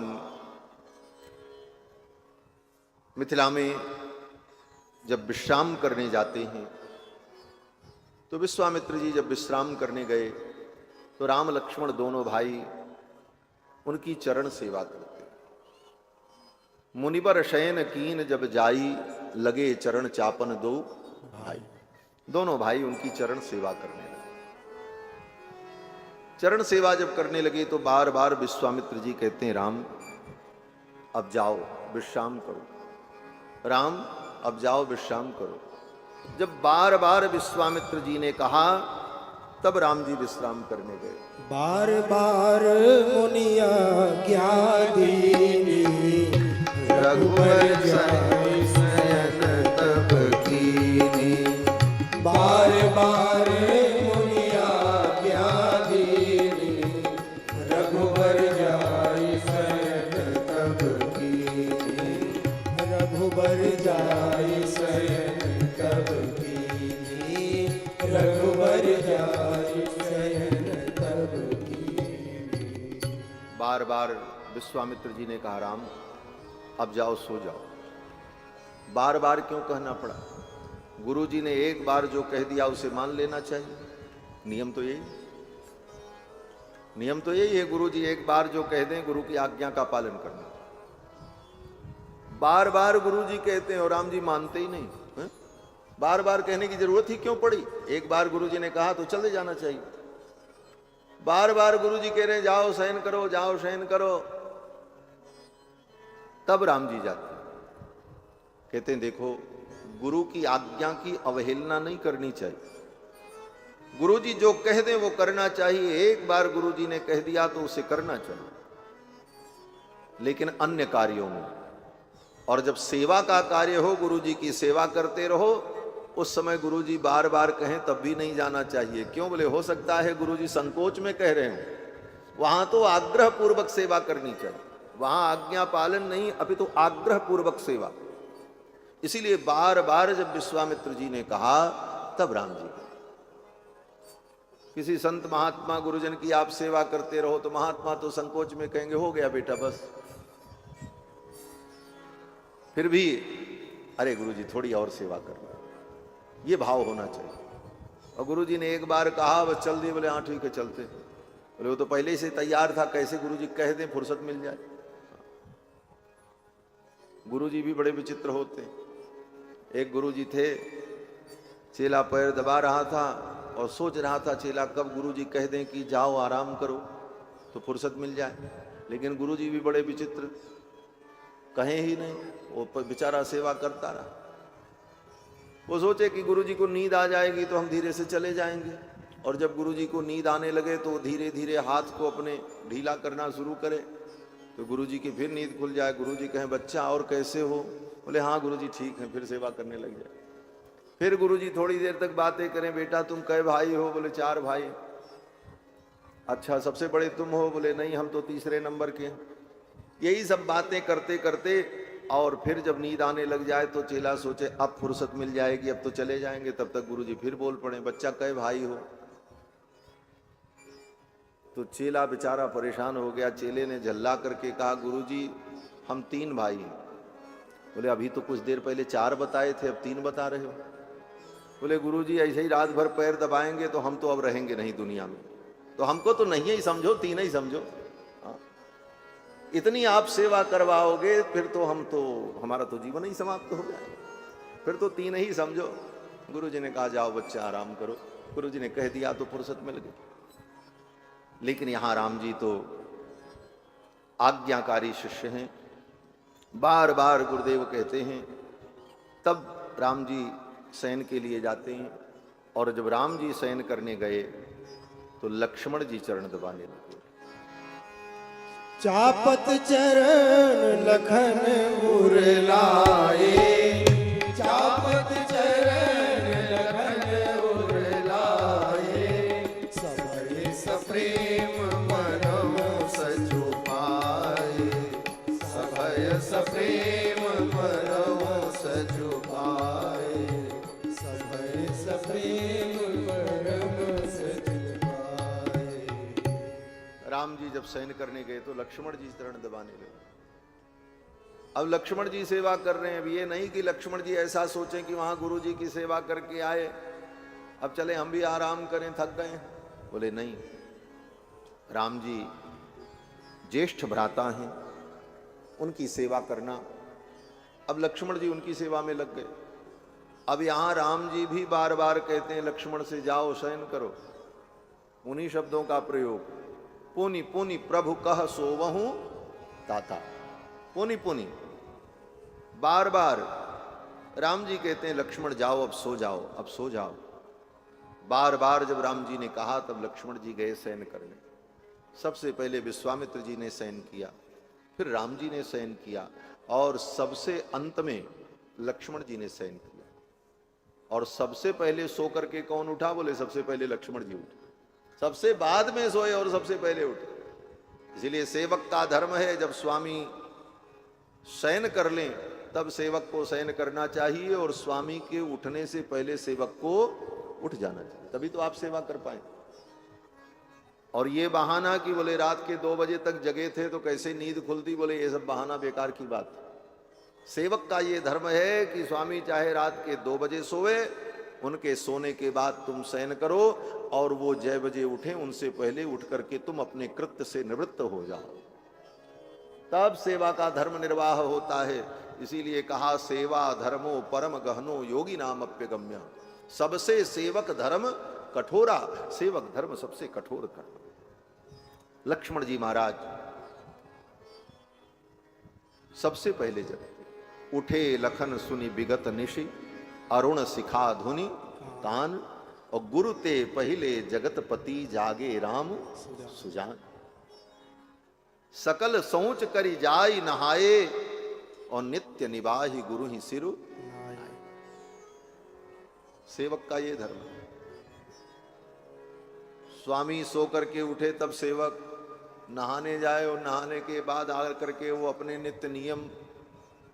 मिथिला में जब विश्राम करने जाते हैं, तो विश्वामित्र जी जब विश्राम करने गए तो राम लक्ष्मण दोनों भाई उनकी चरण सेवा करते। मुनिबर शयन कीन जब जाई, लगे चरण चापन दो भाई। दोनों भाई उनकी चरण सेवा करने लगे। चरण सेवा जब करने लगे तो बार बार विश्वामित्र जी कहते हैं, राम अब जाओ विश्राम करो, राम अब जाओ विश्राम करो। जब बार बार विश्वामित्र जी ने कहा तब राम जी विश्राम करने गए। बार बार मुनिया ज्ञानी, रघुवर जाय शयन तब कीनी। बार बार मुनिया ज्ञानी, रघुवर जाय शयन तब कीनी। रघुवर जाय शयन तब कीनी, रघुवर जाय शयन तब कीनी। बार बार विश्वामित्र जी ने कहा, राम अब जाओ सो जाओ। बार बार क्यों कहना पड़ा? गुरु जी ने एक बार जो कह दिया उसे मान लेना चाहिए। नियम तो यही है। गुरु जी एक बार जो कह दें, गुरु की आज्ञा का पालन करना। बार बार गुरु जी कहते हैं और राम जी मानते ही नहीं है? बार बार कहने की जरूरत ही क्यों पड़ी? एक बार गुरु जी ने कहा तो चले जाना चाहिए। बार बार गुरु जी कह रहे हैं जाओ शयन करो, जाओ शयन करो, तब राम जी जाते हैं। कहते हैं देखो, गुरु की आज्ञा की अवहेलना नहीं करनी चाहिए। गुरु जी जो कह दें वो करना चाहिए। एक बार गुरु जी ने कह दिया तो उसे करना चाहिए। लेकिन अन्य कार्यों में, और जब सेवा का कार्य हो, गुरु जी की सेवा करते रहो, उस समय गुरु जी बार बार कहें तब भी नहीं जाना चाहिए। क्यों? बोले हो सकता है गुरु जी संकोच में कह रहे हो। वहां तो आग्रह पूर्वक सेवा करनी चाहिए। वहां आज्ञा पालन नहीं, अभी तो आग्रह पूर्वक सेवा। इसीलिए बार बार जब विश्वामित्र जी ने कहा तब राम जी। किसी संत महात्मा गुरुजन की आप सेवा करते रहो तो महात्मा तो संकोच में कहेंगे हो गया बेटा बस। फिर भी अरे गुरु जी थोड़ी और सेवा करना, ये भाव होना चाहिए। और गुरु जी ने एक बार कहा बस चल दिए, बोले हाँ ठीक है चलते। बोले वो तो पहले से तैयार था, कैसे गुरु जी कह दें फुर्सत मिल जाए। गुरु जी भी बड़े विचित्र होते हैं। एक गुरु जी थे, चेला पैर दबा रहा था और सोच रहा था चेला कब गुरु जी कह दें कि जाओ आराम करो तो फुर्सत मिल जाए। लेकिन गुरु जी भी बड़े विचित्र, कहें ही नहीं, वो बेचारा सेवा करता रहा। वो सोचे कि गुरु जी को नींद आ जाएगी तो हम धीरे से चले जाएंगे, और जब गुरु जी को नींद आने लगे तो धीरे धीरे हाथ को अपने ढीला करना शुरू करे तो गुरु जी की फिर नींद खुल जाए। गुरु जी कहें बच्चा और कैसे हो? बोले हाँ गुरु जी ठीक है, फिर सेवा करने लग जाए। फिर गुरु जी थोड़ी देर तक बातें करें, बेटा तुम कई भाई हो? बोले 4 भाई। अच्छा सबसे बड़े तुम हो? बोले नहीं, हम तो तीसरे नंबर के हैं। यही सब बातें करते करते और फिर जब नींद आने लग जाए तो चेला सोचे अब फुर्सत मिल जाएगी, अब तो चले जाएंगे। तब तक गुरुजी फिर बोल पड़े, बच्चा कहे भाई हो? तो चेला बेचारा परेशान हो गया। चेले ने झल्ला करके कहा, गुरुजी हम 3 भाई हैं। बोले अभी तो कुछ देर पहले 4 बताए थे, अब 3 बता रहे हो? बोले गुरुजी ऐसे ही रात भर पैर दबाएंगे तो हम तो अब रहेंगे नहीं दुनिया में, तो हमको तो नहीं ही समझो, 3 ही समझो। हाँ। इतनी आप सेवा करवाओगे फिर तो हमारा तो जीवन ही समाप्त हो जाएगा, फिर तो 3 ही समझो। गुरुजी ने कहा जाओ बच्चा आराम करो। गुरुजी ने कह दिया तो फुर्सत मिल गई। लेकिन यहां राम जी तो आज्ञाकारी शिष्य हैं, बार बार गुरुदेव कहते हैं। तब राम जी शयन के लिए जाते हैं, और जब राम जी शयन करने गए तो लक्ष्मण जी चरण दबाने लगे। चापत चरण लखन उरलाए, चापत चरण लखन उरलाए, सबय सप्रेम मनों सचु पाए, सबय सप्रेम मनों सचु पाए, सबय सप्रेम मनों सचु पाए। राम जी जब शयन करने गए तो लक्ष्मण जी चरण दबाने लगे। अब लक्ष्मण जी सेवा कर रहे हैं। अब ये नहीं कि लक्ष्मण जी ऐसा सोचें कि वहां गुरु जी की सेवा करके आए, अब चले हम भी आराम करें, थक गए। बोले नहीं, राम जी ज्येष्ठ भ्राता हैं, उनकी सेवा करना। अब लक्ष्मण जी उनकी सेवा में लग गए। अब यहां राम जी भी बार बार कहते हैं लक्ष्मण से जाओ शयन करो, उन्हीं शब्दों का प्रयोग, पुनि पुनि प्रभु कह सोवहूं ताता। पुनि पुनि बार बार राम जी कहते हैं लक्ष्मण जाओ, अब सो जाओ, अब सो जाओ। बार बार जब राम जी ने कहा तब लक्ष्मण जी गए शयन करने। सबसे पहले विश्वामित्र जी ने शयन किया, फिर राम जी ने शयन किया, और सबसे अंत में लक्ष्मण जी ने शयन किया। और सबसे पहले सो करके कौन उठा? बोले सबसे पहले लक्ष्मण जी उठे। सबसे बाद में सोए और सबसे पहले उठे। इसीलिए सेवक का धर्म है, जब स्वामी शयन कर लें तब सेवक को शयन करना चाहिए, और स्वामी के उठने से पहले सेवक को उठ जाना चाहिए, तभी तो आप सेवा कर पाए। और ये बहाना कि बोले रात के 2 बजे तक जगे थे तो कैसे नींद खुलती, बोले ये सब बहाना बेकार की बात है। सेवक का ये धर्म है कि स्वामी चाहे रात के 2 बजे सोए, उनके सोने के बाद तुम शयन करो, और वो जय बजे उठे उनसे पहले उठ करके तुम अपने कृत्य से निवृत्त हो जाओ, तब सेवा का धर्म निर्वाह होता है। इसीलिए कहा सेवा धर्मो परम गहनो योगी नाम अप्यगम्य। सबसे सेवक धर्म कठोरा, सेवक धर्म सबसे कठोर धर्म। लक्ष्मण जी महाराज सबसे पहले जब उठे लखन सुनी विगत निशि, अरुण शिखा धुनि कान, और गुरु ते पहिले जगतपति जागे राम सुजान। सकल सोच करी जाई नहाए, और नित्य निवाहि गुरु ही सिरु। सेवक का ये धर्म है। स्वामी सो करके उठे तब सेवक नहाने जाए, और नहाने के बाद आकर करके वो अपने नित्य नियम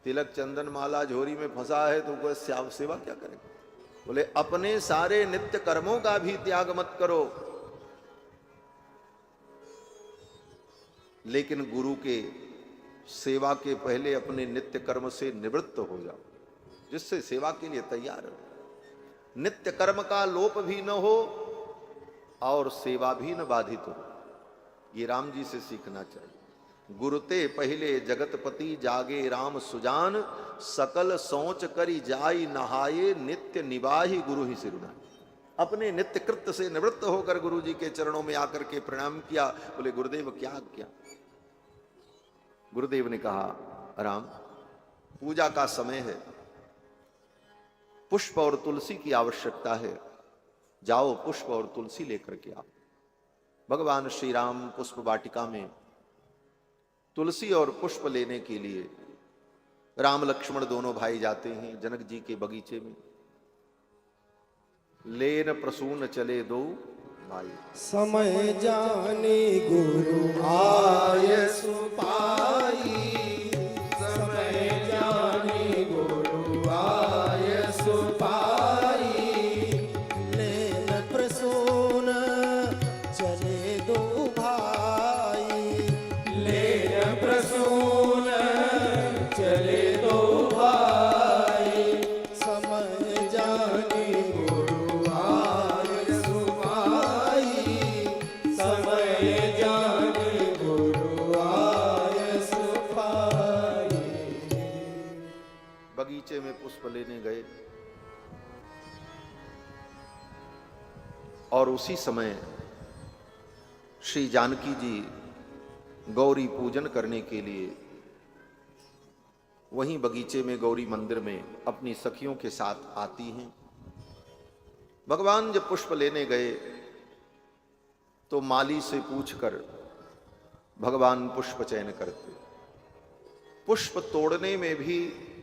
तिलक चंदन माला झोरी में फंसा है तो वो सेवा क्या करेगा? बोले अपने सारे नित्य कर्मों का भी त्याग मत करो, लेकिन गुरु के सेवा के पहले अपने नित्य कर्म से निवृत्त हो जाओ, जिससे सेवा के लिए तैयार हो। नित्य कर्म का लोप भी न हो और सेवा भी न बाधित हो। ये राम जी से सीखना चाहिए। गुरुते पहले जगतपति जागे राम सुजान, सकल सोच करी जाई नहाए नित्य निवाही गुरु ही सिरुना। अपने नित्य कृत्य से निवृत्त होकर गुरु जी के चरणों में आकर के प्रणाम किया। बोले गुरुदेव क्या आज्ञा? गुरुदेव ने कहा राम, पूजा का समय है, पुष्प और तुलसी की आवश्यकता है, जाओ पुष्प और तुलसी लेकर के आओ। भगवान श्री राम पुष्प वाटिका में तुलसी और पुष्प लेने के लिए राम लक्ष्मण दोनों भाई जाते हैं जनक जी के बगीचे में। लेन प्रसून चले दो भाई समय जानी गुरु आय सुपाई, समय जानी गुरु आय सुपाई। लेन प्रसून चले दो भाई, लेन प्रसून चले दो भाई। समय जानी गुरु आय सुपाई, समय जानी गुरु आय सुपाई। बगीचे में पुष्प लेने गए और उसी समय श्री जानकी जी गौरी पूजन करने के लिए वहीं बगीचे में गौरी मंदिर में अपनी सखियों के साथ आती हैं। भगवान जब पुष्प लेने गए तो माली से पूछकर भगवान पुष्प चयन करते। पुष्प तोड़ने में भी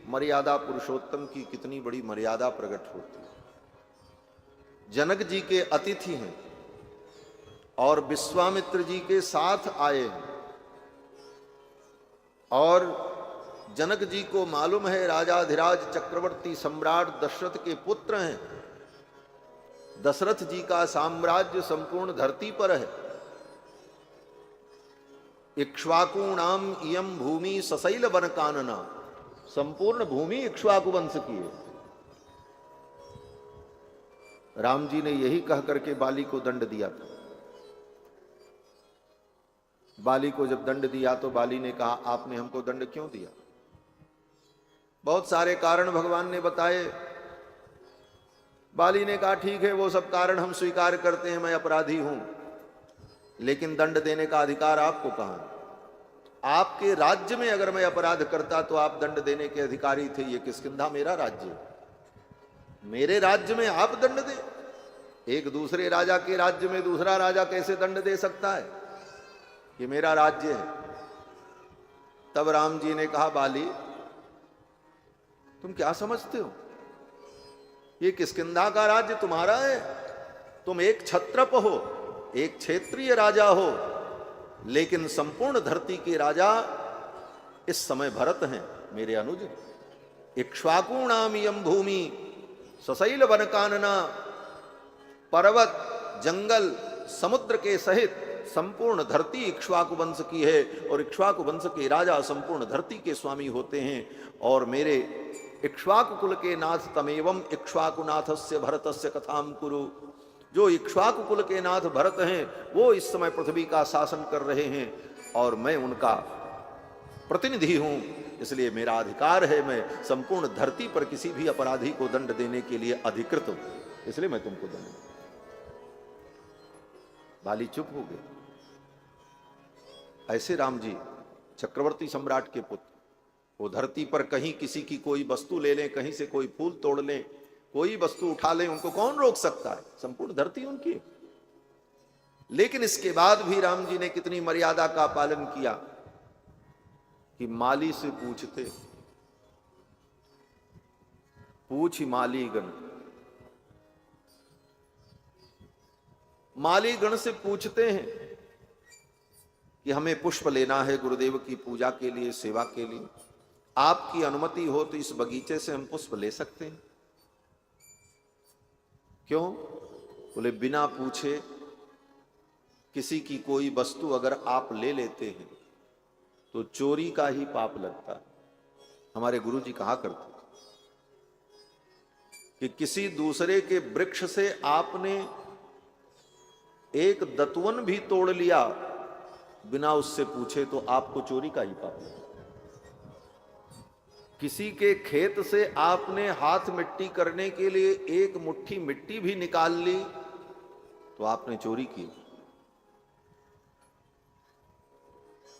मर्यादा, पुरुषोत्तम की कितनी बड़ी मर्यादा प्रकट होती है। जनक जी के अतिथि हैं और विश्वामित्र जी के साथ आए हैं, और जनक जी को मालूम है राजाधिराज चक्रवर्ती सम्राट दशरथ के पुत्र हैं। दशरथ जी का साम्राज्य संपूर्ण धरती पर है। इक्ष्वाकुणाम इयं भूमि सशैल वन कानना, संपूर्ण भूमि इक्ष्वाकु वंश की है। राम जी ने यही कह करके बाली को दंड दिया था। बाली को जब दंड दिया तो बाली ने कहा आपने हमको दंड क्यों दिया? बहुत सारे कारण भगवान ने बताए। बाली ने कहा ठीक है, वो सब कारण हम स्वीकार करते हैं, मैं अपराधी हूं, लेकिन दंड देने का अधिकार आपको कहां? आपके राज्य में अगर मैं अपराध करता तो आप दंड देने के अधिकारी थे। ये किष्किंधा मेरा राज्य है, मेरे राज्य में आप दंड दे? एक दूसरे राजा के राज्य में दूसरा राजा कैसे दंड दे सकता है? ये मेरा राज्य है। तब राम जी ने कहा बाली तुम क्या समझते हो? ये किष्किंधा का राज्य तुम्हारा है। तुम एक क्षत्रप हो, एक क्षेत्रीय राजा हो, लेकिन संपूर्ण धरती के राजा इस समय भरत हैं, मेरे अनुज। इक्ष्वाकुणाम इयं भूमि सशैल वन कानना, पर्वत, जंगल, समुद्र के सहित संपूर्ण धरती इक्ष्वाकु वंश की है, और इक्ष्वाकु वंश के राजा संपूर्ण धरती के स्वामी होते हैं। और मेरे इक्ष्वाकु कुल के नाथ तमेवम इक्ष्वाकुनाथस्य भरतस्य कथाम कुरु। जो इक्ष्वाकु कुल के नाथ भरत हैं वो इस समय पृथ्वी का शासन कर रहे हैं और मैं उनका प्रतिनिधि हूं, इसलिए मेरा अधिकार है, मैं संपूर्ण धरती पर किसी भी अपराधी को दंड देने के लिए अधिकृत हूं, इसलिए मैं तुमको दंड। बाली चुप हो गए। ऐसे राम जी चक्रवर्ती सम्राट के पुत्र, वो धरती पर कहीं किसी की कोई वस्तु ले लें, कहीं से कोई फूल तोड़ लें, कोई वस्तु उठा लें, उनको कौन रोक सकता है? संपूर्ण धरती उनकी। लेकिन इसके बाद भी राम जी ने कितनी मर्यादा का पालन किया कि माली से पूछते, पूछ मालीगण, मालीगण से पूछते हैं कि हमें पुष्प लेना है गुरुदेव की पूजा के लिए, सेवा के लिए, आपकी अनुमति हो तो इस बगीचे से हम पुष्प ले सकते हैं? क्यों? बोले बिना पूछे किसी की कोई वस्तु अगर आप ले लेते हैं तो चोरी का ही पाप लगता है। हमारे गुरुजी कहा करते कि किसी दूसरे के वृक्ष से आपने एक दतवन भी तोड़ लिया बिना उससे पूछे तो आपको चोरी का ही पाप लगता है। किसी के खेत से आपने हाथ मिट्टी करने के लिए एक मुट्ठी मिट्टी भी निकाल ली तो आपने चोरी की।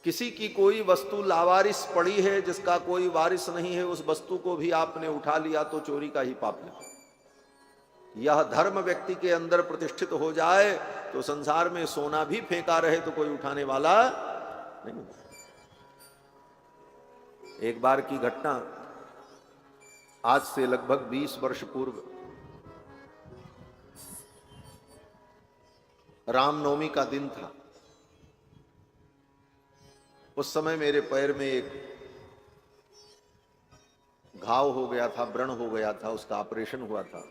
किसी की कोई वस्तु लावारिस पड़ी है, जिसका कोई वारिस नहीं है, उस वस्तु को भी आपने उठा लिया तो चोरी का ही पाप लगा। यह धर्म व्यक्ति के अंदर प्रतिष्ठित हो जाए तो संसार में सोना भी फेंका रहे तो कोई उठाने वाला नहीं। एक बार की घटना, आज से लगभग 20 वर्ष पूर्व रामनवमी का दिन था। उस समय मेरे पैर में एक घाव हो गया था, व्रण हो गया था, उसका ऑपरेशन हुआ था,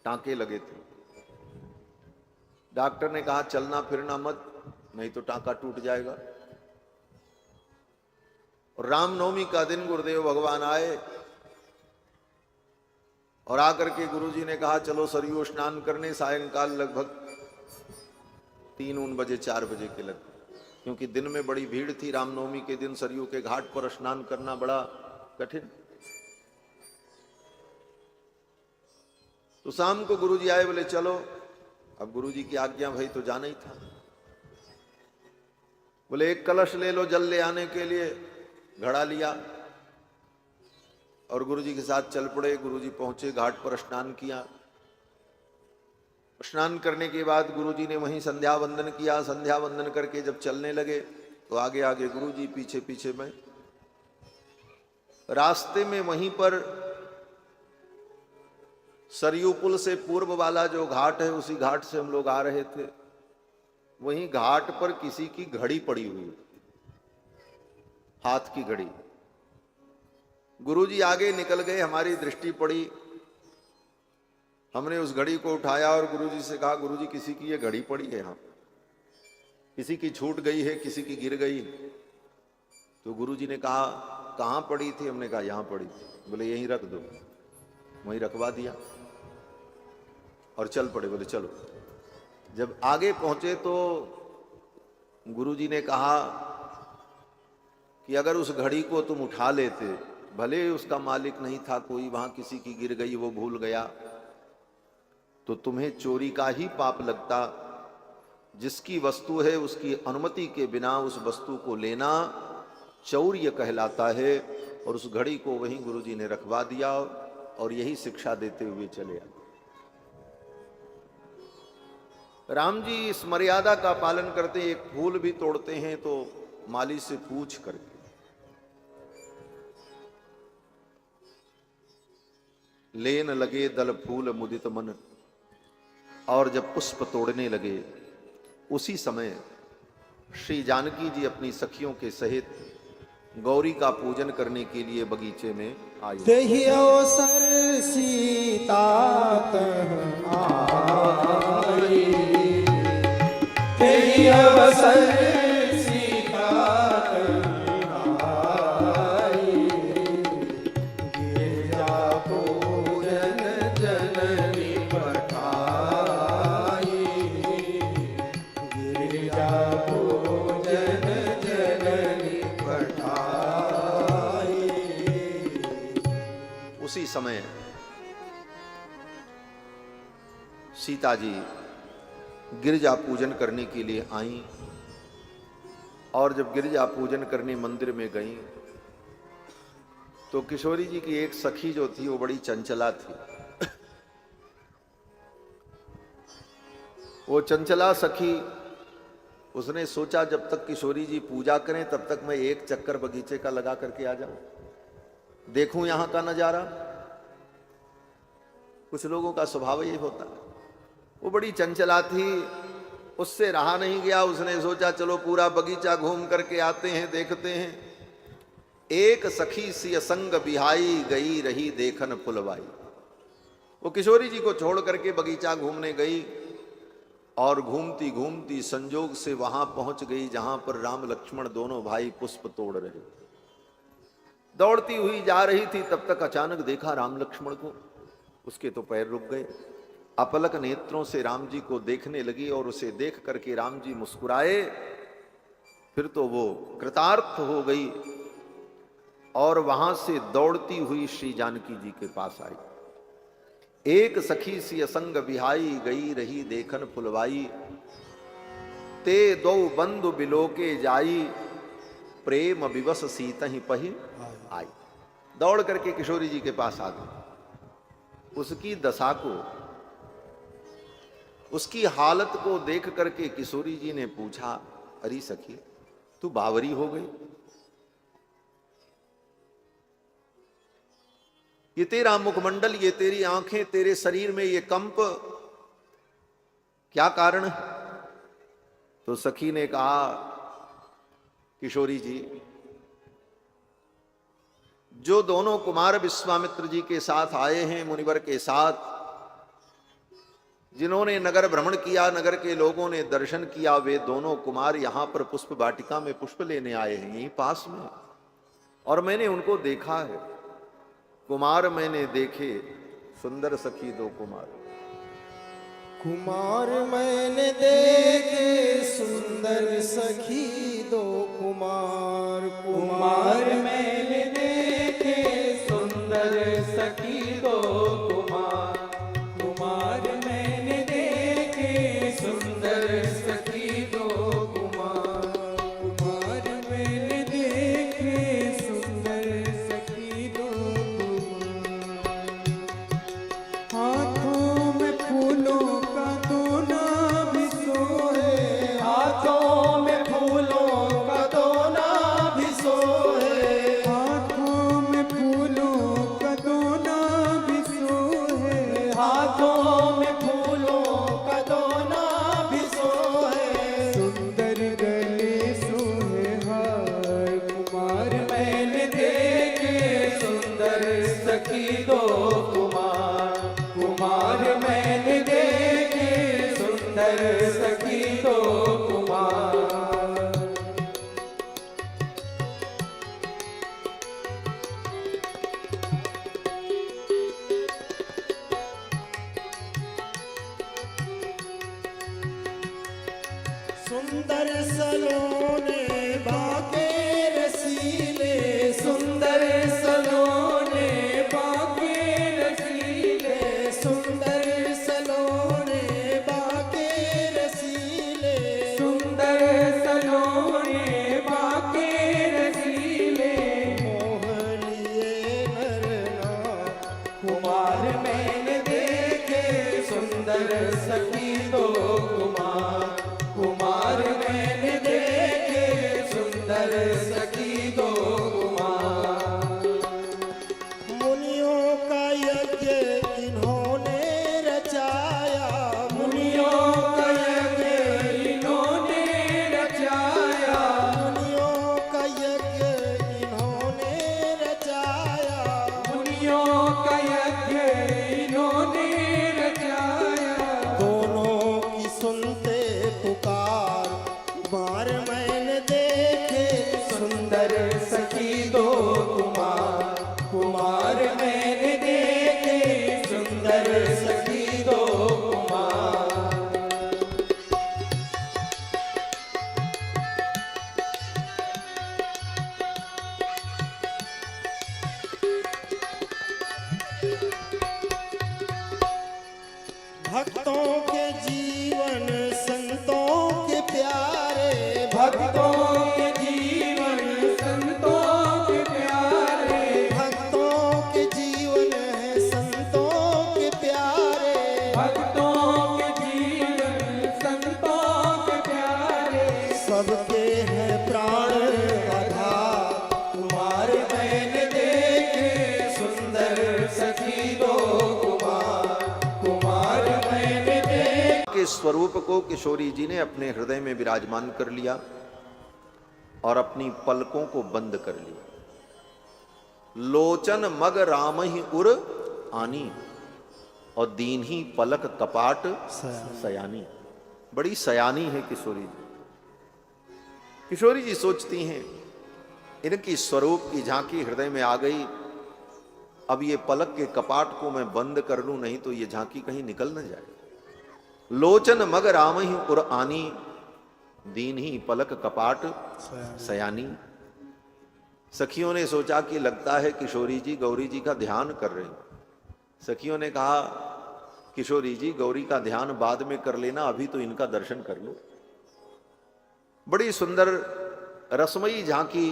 टांके लगे थे। डॉक्टर ने कहा चलना फिरना मत, नहीं तो टांका टूट जाएगा। और रामनवमी का दिन गुरुदेव भगवान आए और आकर के गुरुजी ने कहा चलो सरयू स्नान करने। सायंकाल लगभग 3 बजे 4 बजे के लग, क्योंकि दिन में बड़ी भीड़ थी। रामनवमी के दिन सरयू के घाट पर स्नान करना बड़ा कठिन। तो शाम को गुरुजी आए, बोले चलो। अब गुरुजी की आज्ञा भाई तो जाना ही था। बोले एक कलश ले लो जल ले आने के लिए। घड़ा लिया और गुरुजी के साथ चल पड़े। गुरुजी पहुंचे, घाट पर स्नान किया। स्नान करने के बाद गुरुजी ने वहीं संध्या वंदन किया। संध्या वंदन करके जब चलने लगे तो आगे आगे गुरुजी, पीछे पीछे मैं। रास्ते में वहीं पर सरयू पुल से पूर्व वाला जो घाट है, उसी घाट से हम लोग आ रहे थे। वहीं घाट पर किसी की घड़ी पड़ी हुई, हाथ की घड़ी। गुरुजी आगे निकल गए, हमारी दृष्टि पड़ी। हमने उस घड़ी को उठाया और गुरुजी से कहा गुरुजी किसी की ये घड़ी पड़ी है, यहाँ किसी की छूट गई है, किसी की गिर गई। तो गुरुजी ने कहा कहाँ पड़ी थी? हमने कहा यहाँ पड़ी। बोले यहीं रख दो। वहीं रखवा दिया और चल पड़े। बोले चलो। जब आगे पहुंचे तो गुरुजी ने कहा कि अगर उस घड़ी को तुम उठा लेते, भले उसका मालिक नहीं था कोई, वहां किसी की गिर गई, वो भूल गया, तो तुम्हें चोरी का ही पाप लगता। जिसकी वस्तु है उसकी अनुमति के बिना उस वस्तु को लेना चौर्य कहलाता है। और उस घड़ी को वहीं गुरुजी ने रखवा दिया और यही शिक्षा देते हुए चले आए। राम जी इस मर्यादा का पालन करते, एक फूल भी तोड़ते हैं तो माली से पूछ करके। लेन लगे दल फूल मुदित मन, और जब पुष्प तोड़ने लगे उसी समय श्री जानकी जी अपनी सखियों के सहित गौरी का पूजन करने के लिए बगीचे में आई। तेहि अवसर सीता आई, तेहि अवसर सीता आई, गिरिजा पूजन जननी पठाई, गिरिजा पूजन जननी पठाई। उसी समय सीता जी गिरजा पूजन करने के लिए आईं। और जब गिरजा पूजन करने मंदिर में गईं तो किशोरी जी की एक सखी जो थी वो बड़ी चंचला थी। वो चंचला सखी, उसने सोचा जब तक किशोरी जी पूजा करें तब तक मैं एक चक्कर बगीचे का लगा करके आ जाऊं, देखूं यहां का नजारा। कुछ लोगों का स्वभाव यही होता है। वो बड़ी चंचला थी, उससे रहा नहीं गया। उसने सोचा चलो पूरा बगीचा घूम करके आते हैं, देखते हैं। एक सखी सी असंग बिहाई, गई रही देखन फुलवाई। वो किशोरी जी को छोड़ करके बगीचा घूमने गई और घूमती घूमती संजोग से वहां पहुंच गई जहां पर राम लक्ष्मण दोनों भाई पुष्प तोड़ रहे। दौड़ती हुई जा रही थी, तब तक अचानक देखा राम लक्ष्मण को। उसके तो पैर रुक गए। अपलक नेत्रों से राम जी को देखने लगी और उसे देख करके राम जी मुस्कुराए। फिर तो वो कृतार्थ हो गई और वहां से दौड़ती हुई श्री जानकी जी के पास आई। एक सखी सी असंग बिहाई, गई रही देखन फुलवाई, ते दो बंधु बिलोके जाई, प्रेम विवश सीतहि पहि आई। दौड़ करके किशोरी जी के पास आ गई। उसकी दशा को, उसकी हालत को देख करके किशोरी जी ने पूछा, अरे सखी तू बावरी हो गई? ये तेरा मुखमंडल, ये तेरी आंखें, तेरे शरीर में ये कंप, क्या कारण है? तो सखी ने कहा, किशोरी जी, जो दोनों कुमार विश्वामित्र जी के साथ आए हैं, मुनिवर के साथ, जिन्होंने नगर भ्रमण किया, नगर के लोगों ने दर्शन किया, वे दोनों कुमार यहां पर पुष्प वाटिका में पुष्प लेने आए हैं, यहीं पास में, और मैंने उनको देखा है। कुमार मैंने देखे, सुंदर सखी दो कुमार। कुमार मैंने देखे, सुंदर सखी दो कुमार। कुमार मैंने देखे, सुंदर सखी दो कुमार। कुमार मैंने देखे, सुंदर सखी दो कुमार। कुमार मैंने देखे, सुंदर सखी दो कुमार। हाथों में फूलों का दोना भी सोए, हाथों में फूलों का दोना भी सोए, हाथों में फूलों का दोना भी सोए, हाथों में फूलों का दोना भी सोए। सुंदर गले सोहे हार। कुमार मैंने देखे, सुंदर सखी दो कुमार। कुमार मैंने देखे, सुंदर सखी दो कुमार। सुंदर सलोने बाके रसीले, सुंदर सलोने बाके रसीले, सुंदर सलोने बाके रसीले, सुंदर सलोने बाके रसीले। मोहलिए नरना। कुमार मैंने देखे, सुंदर सखी दो कुमार। कुमार मैंने देखे, सुंदर सखी दो कुमार। मुनियों का यज्ञ इन्होंने रचाया, मुनियों का यज्ञ इन्होंने रचाया, मुनियों का यज्ञ इन्होंने रचाया, मुनियों का यज्ञ इन्होंने रचाया। दोनों की सुनते पुकार। कुमार मैंने देखे, सुंदर सखी दो कुमार। कुमार मैंने देखे, सुंदर सखी दो कुमार। भक्तों के जीवन संतों के प्यारे, भक्तों के जीवन संतों के प्यारे, भक्तों के जीवन है संतों के प्यारे, भक्तों के जीवन संतों के प्यारे। सबके हैं प्राण आधार। कुमार मैंने देखे, सुंदर सखी दो कुमार। कुमार मैंने देखे। के स्वरूप को किशोरी जी ने अपने हृदय में विराजमान कर लिया और अपनी पलकों को बंद कर लिया। लोचन मग राम ही उर आनी, और दीन ही पलक कपाट सयानी। बड़ी सयानी है किशोरी जी। किशोरी जी सोचती हैं, इनकी स्वरूप की झांकी हृदय में आ गई, अब ये पलक के कपाट को मैं बंद कर लूं, नहीं तो ये झांकी कहीं निकल न जाए। लोचन मग राम ही उर आनी, दीन ही पलक कपाट सयानी। सखियों ने सोचा कि लगता है किशोरी जी गौरी जी का ध्यान कर रहे हैं। सखियों ने कहा, किशोरी जी गौरी का ध्यान बाद में कर लेना, अभी तो इनका दर्शन कर लो। बड़ी सुंदर रसमयी झांकी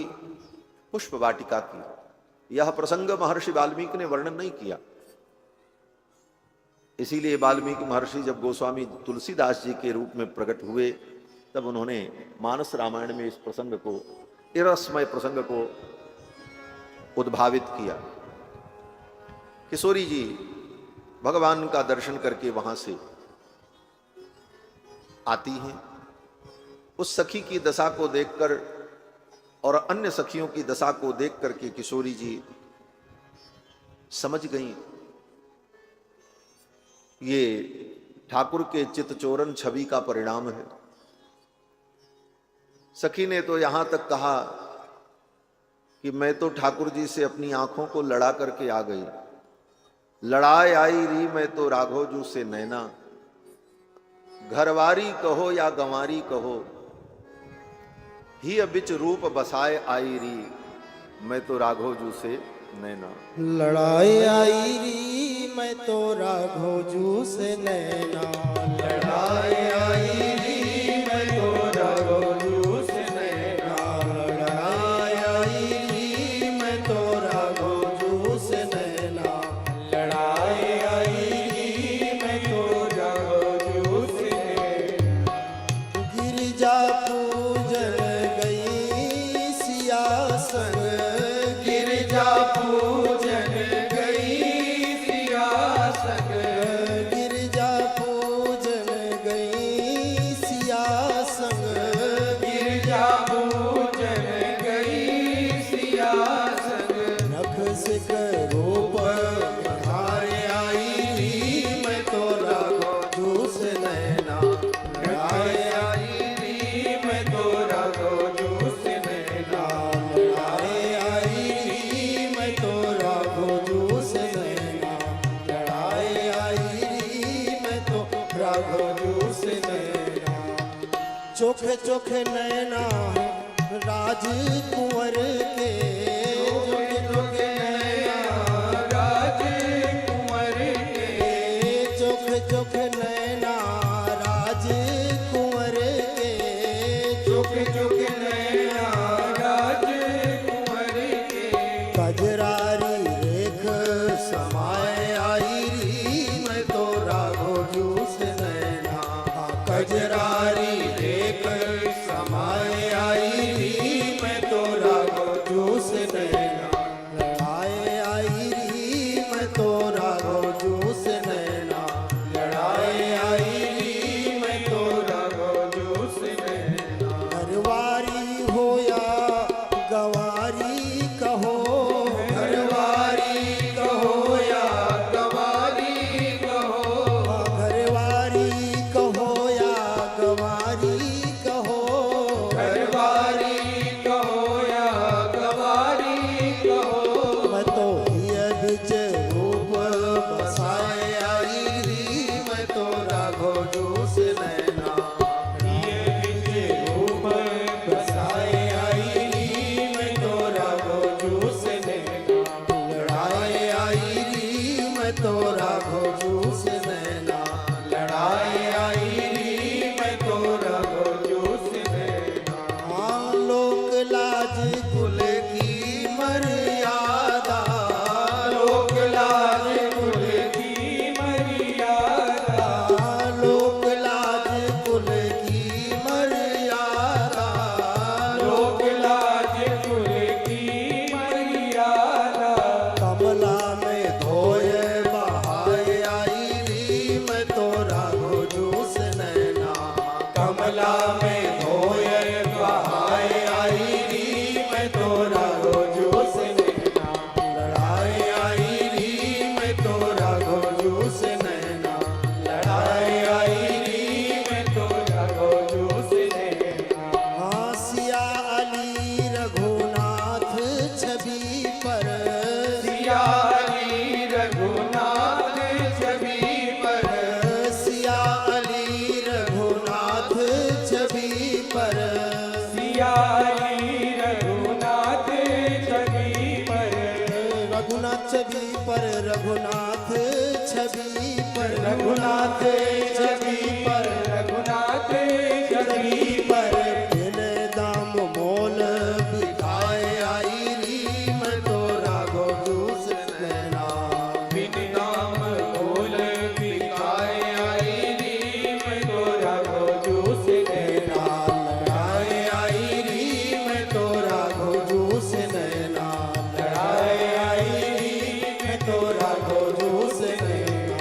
पुष्प वाटिका की। यह प्रसंग महर्षि वाल्मीकि ने वर्णन नहीं किया, इसीलिए वाल्मीकि महर्षि जब गोस्वामी तुलसीदास जी के रूप में प्रकट हुए, तब उन्होंने मानस रामायण में इस प्रसंग को, रसमय प्रसंग को उद्भावित किया। किशोरी जी भगवान का दर्शन करके वहां से आती हैं, उस सखी की दशा को देखकर और अन्य सखियों की दशा को देख करके किशोरी जी समझ गई ये ठाकुर के चितचोरन छवि का परिणाम है। सखी ने तो यहां तक कहा कि मैं तो ठाकुर जी से अपनी आंखों को लड़ा करके आ गई, लड़ाई आई री मैं तो राघोजू से नैना, घरवारी कहो या गंवारी कहो, ही अबिच रूप बसाए आई री मैं तो राघोजू से नैना। लड़ाई आई री मैं तो राघोजू से नैना, लड़ाई आई री मैं तो राघोजू से नैना, लड़ाई आई री मैं तो राघोजू से नैना, लड़ाई आई री मैं तो राघोजू से नैना। गिरिजा पूजन गई सिया संग, गिरिजा पूजन गई सिया संग, गिरिजा पूजन गई सिया संग, गिरिजा पूजन गई सिया संग। नख सिख रूप पधारे आई री मैं तो राघोजू से नैना, लड़ाई आई री मैं तो राघोजू से नैना, लड़ाई आई री मैं तो राघोजू से नैना, लड़ाई आई री मैं तो राघोजू से नैना। चोखे चोखे नैना राजकुंवर के, चोखे चोखे नैना राजकुंवर के, चोखे चोखे नैना राजकुंवर के, चोखे चोखे नैना राजकुंवर के। कजरारी रेख समाए आई री मैं तो राघोजू से नैना, कजरारी रेख समाए आई री मैं तो राघोजू से नैना, लड़ाई आई री मैं तो राघोजू से नैना, लड़ाई आई री मैं तो राघोजू से नैना। घरवारी हो या गंवारी कहो, घरवारी कहो या गंवारी कहो, घरवारी कहो या गंवारी कहो, घरवारी कहो या गंवारी कहो। मैं तो हिय बिच रूप बसाए आई री मैं तो राघोजू से नैना, हिय बिच रूप बसाए आई री मैं तो राघोजू से नैना, लड़ाई आई री मैं तो राघोजू से नैना, लड़ाई आई री मैं तो राघोजू से नैना। हाँ लोक लाज कुल की मर्यादा, लोक लाज कुल की मर्यादा, लोक लाज कुल की मर्यादा, लोक लाज कुल की मर्यादा। कमला में धोए बहाए आई री मैं तो राघोजू से नैना, कमला में धोए बहाए आई री मैं तो राघोजू से नैना, लड़ाई आई री मैं तो राघोजू से नैना, लड़ाई आई री मैं तो राघोजू से नैना। हाँ सिया अली रघुनाथ छवि पर, सिया अली रघुनाथ छवि पर, सिया अली रघुनाथ छवि पर, सिया अली रघुनाथ छवि पर, रघुनाथ छवि पर, रघुनाथ छवि पर, रघुनाथ छवि पर, रघुनाथ छवि पर। बिन दाम मोल बिकाए आई री मैं तो राघोजू से नैना, बिन दाम मोल बिकाए आई री मैं तो राघोजू से नैना, लड़ाई आई री मैं तो राघोजू से नैना, लड़ाई आई री मैं तो राघोजू से नैना।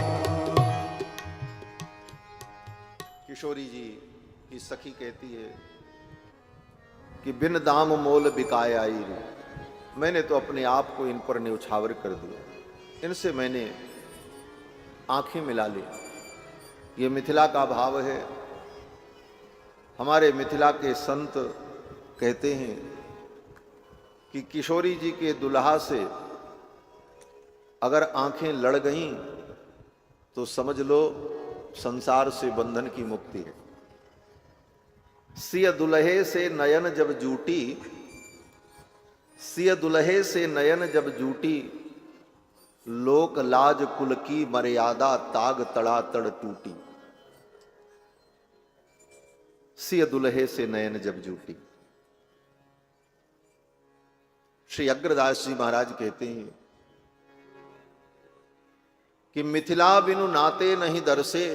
किशोरी जी की सखी कहती है कि बिन दाम मोल बिकाए आई रे, मैंने तो अपने आप को इन पर न्यौछावर कर दिया, इनसे मैंने आंखें मिला ली। ये मिथिला का भाव है। हमारे मिथिला के संत कहते हैं कि किशोरी जी के दुल्हा से अगर आंखें लड़ गईं तो समझ लो संसार से बंधन की मुक्ति है। सिय दुल्हे से नयन जब जूटी, सिय दुल्हे से नयन जब जूटी, लोक लाज कुल की मर्यादा ताग तड़ा तड़ टूटी। सिय दुल्हे से नयन जब जूटी। श्री अग्रदास जी महाराज कहते हैं कि मिथिला बिनु नाते नहीं दरसे,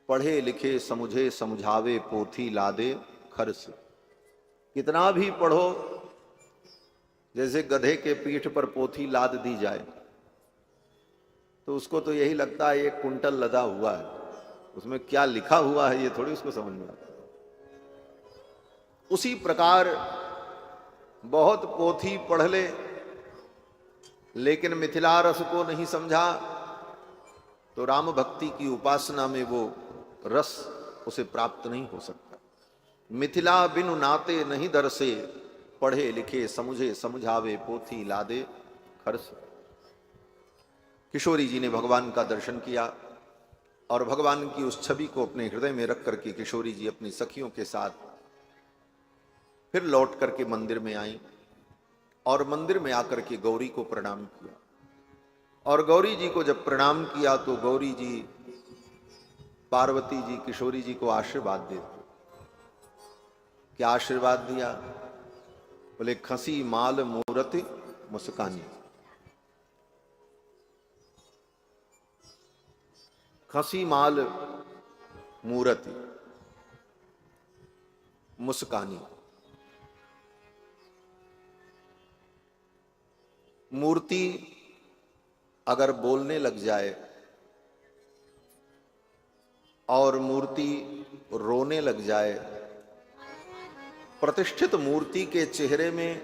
पढ़े लिखे समझे समझावे पोथी लादे खर से। कितना भी पढ़ो, जैसे गधे के पीठ पर पोथी लाद दी जाए तो उसको तो यही लगता है एक कुंटल लदा हुआ है, उसमें क्या लिखा हुआ है ये थोड़ी उसको समझ में आता। उसी प्रकार बहुत पोथी पढ़ ले लेकिन मिथिला रस को नहीं समझा तो राम भक्ति की उपासना में वो रस उसे प्राप्त नहीं हो सकता। मिथिला बिनु नाते नहीं दरसे, पढ़े लिखे समझे समझावे पोथी लादे खरस। किशोरी जी ने भगवान का दर्शन किया और भगवान की उस छवि को अपने हृदय में रख करके किशोरी जी अपनी सखियों के साथ फिर लौट करके मंदिर में आई और मंदिर में आकर के गौरी को प्रणाम किया। और गौरी जी को जब प्रणाम किया तो गौरी जी पार्वती जी किशोरी जी को आशीर्वाद देते। क्या आशीर्वाद दिया? बोले खसी माल मूरति मुस्कानी। खसी माल मूरति मुस्कानी। मूर्ति अगर बोलने लग जाए और मूर्ति रोने लग जाए, प्रतिष्ठित मूर्ति के चेहरे में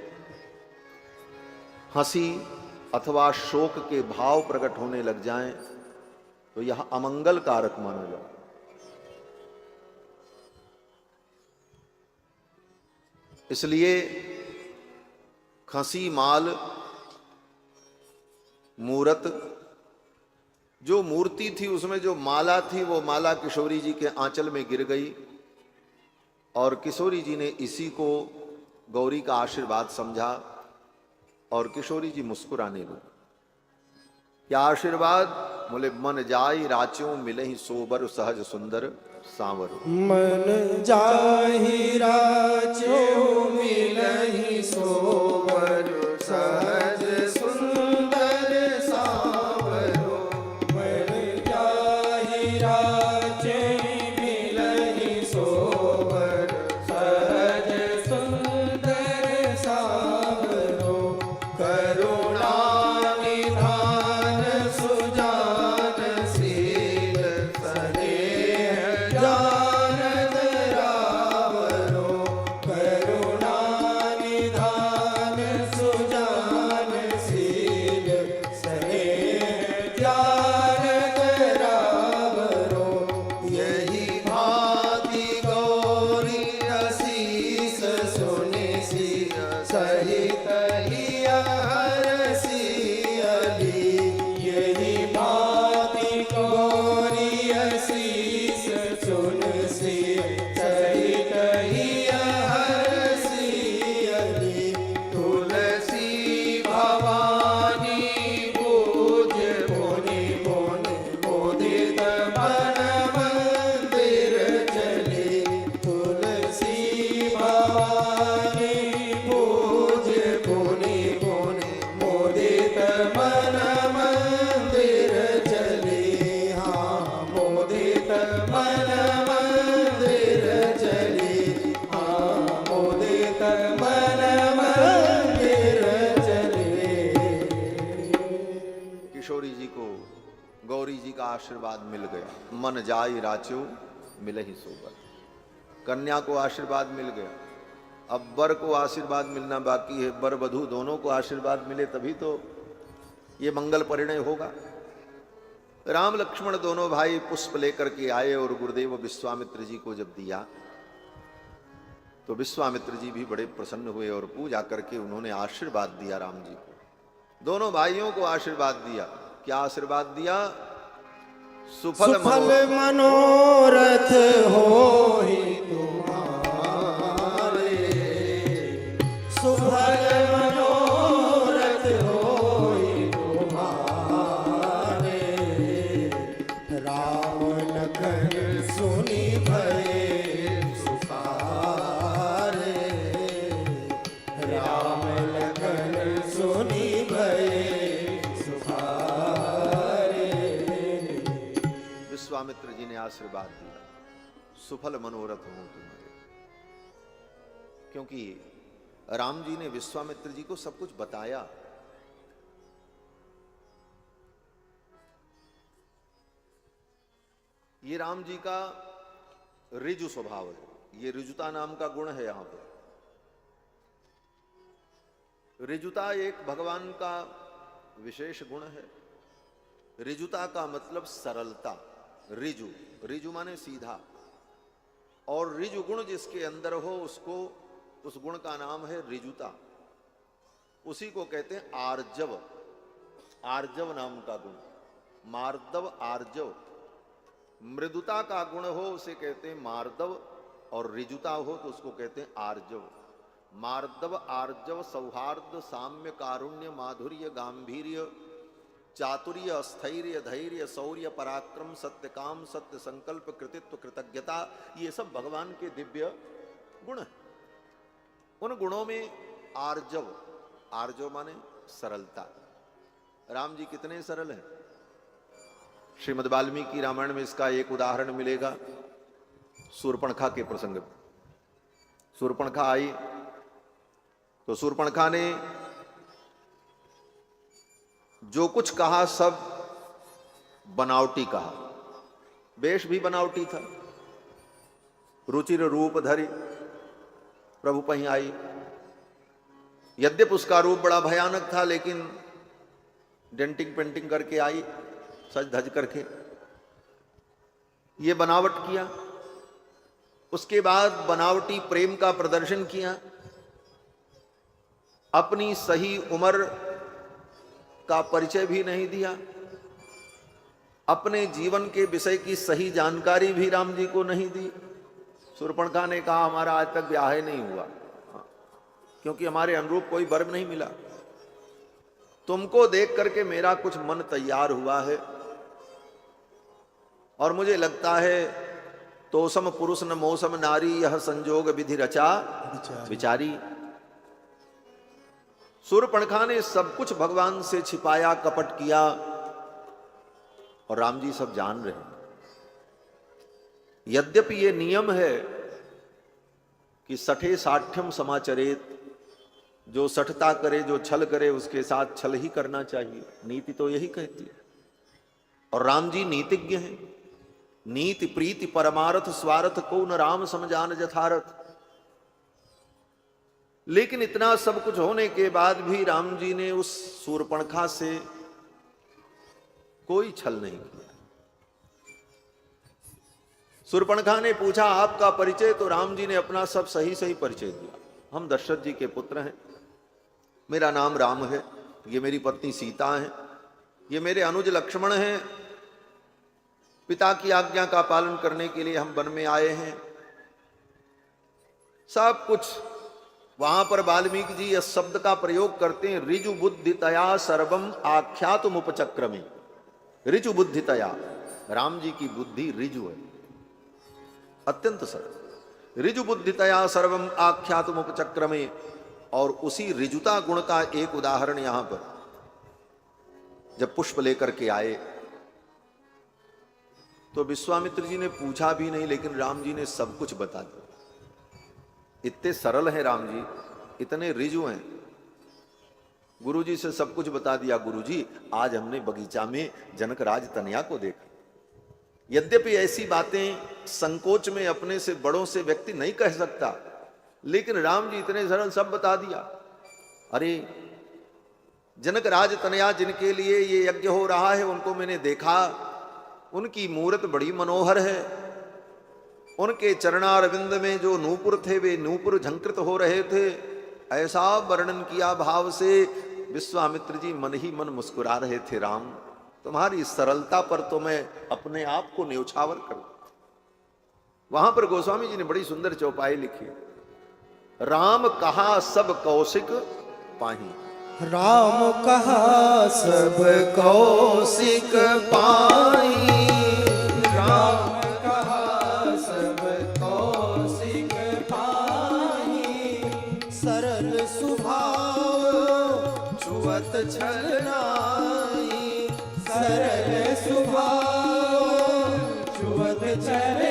हंसी अथवा शोक के भाव प्रकट होने लग जाएं तो यह अमंगल कारक माना जाए। इसलिए खसी माल मूरत, जो मूर्ति थी उसमें जो माला थी वो माला किशोरी जी के आंचल में गिर गई और किशोरी जी ने इसी को गौरी का आशीर्वाद समझा और किशोरी जी मुस्कुराने लगी। क्या आशीर्वाद? बोले मन जाई राच्यों मिले ही सोबर सहज सुंदर सांवर। मन जाहि राच्यों मिलहि सोबर सहज सुंदर सांवरो। मन जाहि राच्यों मिलहि सोबर सहज सुंदर सांवरो। करुणा निधान सुजान शील स्नेह जानत रावरो। करुणा निधान सुजान शील स्नेह जानत रावरो। यही भांति गौरी असीस सुनि सिय सहित हिया हरसियली। यही भांति गौरी असीस सुन सिय सहित हिया हरसियली। तुलसी भवानी पूज पुनि पुनि मोदित मन मंदिर चली। तुलसी भवानी पूज पुनि पुनि मोदित मन मंदिर चली। हाँ मोदित मन मंदिर चली। हाँ मोदित मन मंदिर चली। किशोरी जी को गौरी जी का आशीर्वाद मिल गया। मन जाई राच्यों मिले ही सोबर। कन्या को आशीर्वाद मिल गया। अब वर को आशीर्वाद मिलना बाकी है, वर वधू दोनों को आशीर्वाद मिले तभी तो ये मंगल परिणय होगा। राम लक्ष्मण दोनों भाई पुष्प लेकर के आए और गुरुदेव विश्वामित्र जी को जब दिया तो विश्वामित्र जी भी बड़े प्रसन्न हुए और पूजा करके उन्होंने आशीर्वाद दिया राम जी को। दोनों भाइयों को आशीर्वाद दिया। क्या आशीर्वाद दिया? सुफल मनोरथ हो ही तुम्हारे, सुफल मनोरथ हो ही तुम्हारे, राम लखन सुनी भये सुखारे, राम लखन सुनी भये सुखारे। विश्वामित्र जी ने आशीर्वाद दिया, सुफल मनोरथ हो तुम्हारे। क्योंकि राम जी ने विश्वामित्र जी को सब कुछ बताया। ये राम जी का ऋजु स्वभाव है, ये ऋजुता नाम का गुण है। यहां पर ऋजुता एक भगवान का विशेष गुण है। ऋजुता का मतलब सरलता। ऋजु, ऋजु माने सीधा, और ऋजु गुण जिसके अंदर हो उसको, उस गुण का नाम है ऋजुता। उसी को कहते हैं आर्जव। आर्जव नाम का गुण, मार्दव आर्जव। मृदुता का गुण हो उसे कहते हैं मार्दव, और ऋजुता हो तो उसको कहते हैं आर्जव। मार्दव आर्जव सौहार्द साम्य कारुण्य माधुर्य गांभीर्य चातुर्य स्थैर्य धैर्य शौर्य पराक्रम सत्य काम सत्य संकल्प कृतित्व कृतज्ञता, ये सब भगवान के दिव्य गुण हैं। उन गुणों में आर्जव, आर्जव माने सरलता। राम जी कितने सरल हैं। श्रीमद् वाल्मीकि रामायण में इसका एक उदाहरण मिलेगा शूर्पणखा के प्रसंग में। शूर्पणखा आई तो शूर्पणखा ने जो कुछ कहा सब बनावटी कहा। वेश भी बनावटी था। रुचिर रूप धरी प्रभु पहीं आई। यद्यप उसका रूप बड़ा भयानक था, लेकिन डेंटिंग पेंटिंग करके आई, सज धज करके। ये बनावट किया। उसके बाद बनावटी प्रेम का प्रदर्शन किया। अपनी सही उम्र का परिचय भी नहीं दिया। अपने जीवन के विषय की सही जानकारी भी राम जी को नहीं दी। शूर्पणखा ने कहा हमारा आज तक ब्याह ही नहीं हुआ, क्योंकि हमारे अनुरूप कोई वर नहीं मिला। तुमको देख करके मेरा कुछ मन तैयार हुआ है, और मुझे लगता है तोसम पुरुष न मौसम नारी यह संजोग विधि रचा विचारी। शूर्पणखा ने सब कुछ भगवान से छिपाया, कपट किया, और राम जी सब जान रहे हैं। यद्यपि ये नियम है कि सठे साठ्यम समाचरेत, जो सठता करे, जो छल करे, उसके साथ छल ही करना चाहिए। नीति तो यही कहती है, और राम जी नीतिज्ञ हैं। नीति प्रीति परमार्थ स्वार्थ को न राम समझान जथारथ। लेकिन इतना सब कुछ होने के बाद भी राम जी ने उस शूर्पणखा से कोई छल नहीं किया। शूर्पणखा ने पूछा आपका परिचय, तो राम जी ने अपना सब सही सही परिचय दिया। हम दशरथ जी के पुत्र हैं, मेरा नाम राम है, ये मेरी पत्नी सीता है, ये मेरे अनुज लक्ष्मण हैं। पिता की आज्ञा का पालन करने के लिए हम वन में आए हैं। सब कुछ। वहां पर वाल्मीकि जी इस शब्द का प्रयोग करते हैं, ऋजु बुद्धितया सर्वम आख्यातुम उपचक्रमे। ऋजु बुद्धितया, राम जी की बुद्धि ऋजु है, अत्यंत सरल। ऋजु बुद्धितया सर्वम आख्यातुम उपचक्रमे। और उसी ऋजुता गुण का एक उदाहरण यहां पर, जब पुष्प लेकर के आए तो विश्वामित्र जी ने पूछा भी नहीं, लेकिन राम जी ने सब कुछ बता दिया। इतने सरल हैं राम जी, इतने ऋजु हैं। गुरु जी से सब कुछ बता दिया। गुरु जी आज हमने बगीचा में जनक राज तनया को देखा। यद्यपि ऐसी बातें संकोच में अपने से बड़ों से व्यक्ति नहीं कह सकता, लेकिन राम जी इतने सरल सब बता दिया। अरे जनक राज तनया जिनके लिए ये यज्ञ हो रहा है उनको मैंने देखा, उनकी मूर्त बड़ी मनोहर है, उनके चरणारविंद में जो नूपुर थे वे नूपुर झंकृत हो रहे थे। ऐसा वर्णन किया भाव से विश्वामित्र जी मन ही मन मुस्कुरा रहे थे। राम तुम्हारी सरलता पर तो मैं अपने आप को न्यौछावर करूं। वहां पर गोस्वामी जी ने बड़ी सुंदर चौपाई लिखी, राम कहा सब कौशिक पाही। राम कहा सब कौशिक पाई, राम कहा सब कौशिक पाई। सरल स्वभाव छुअत छलनाई, सरल स्वभाव छुअत छलनाई।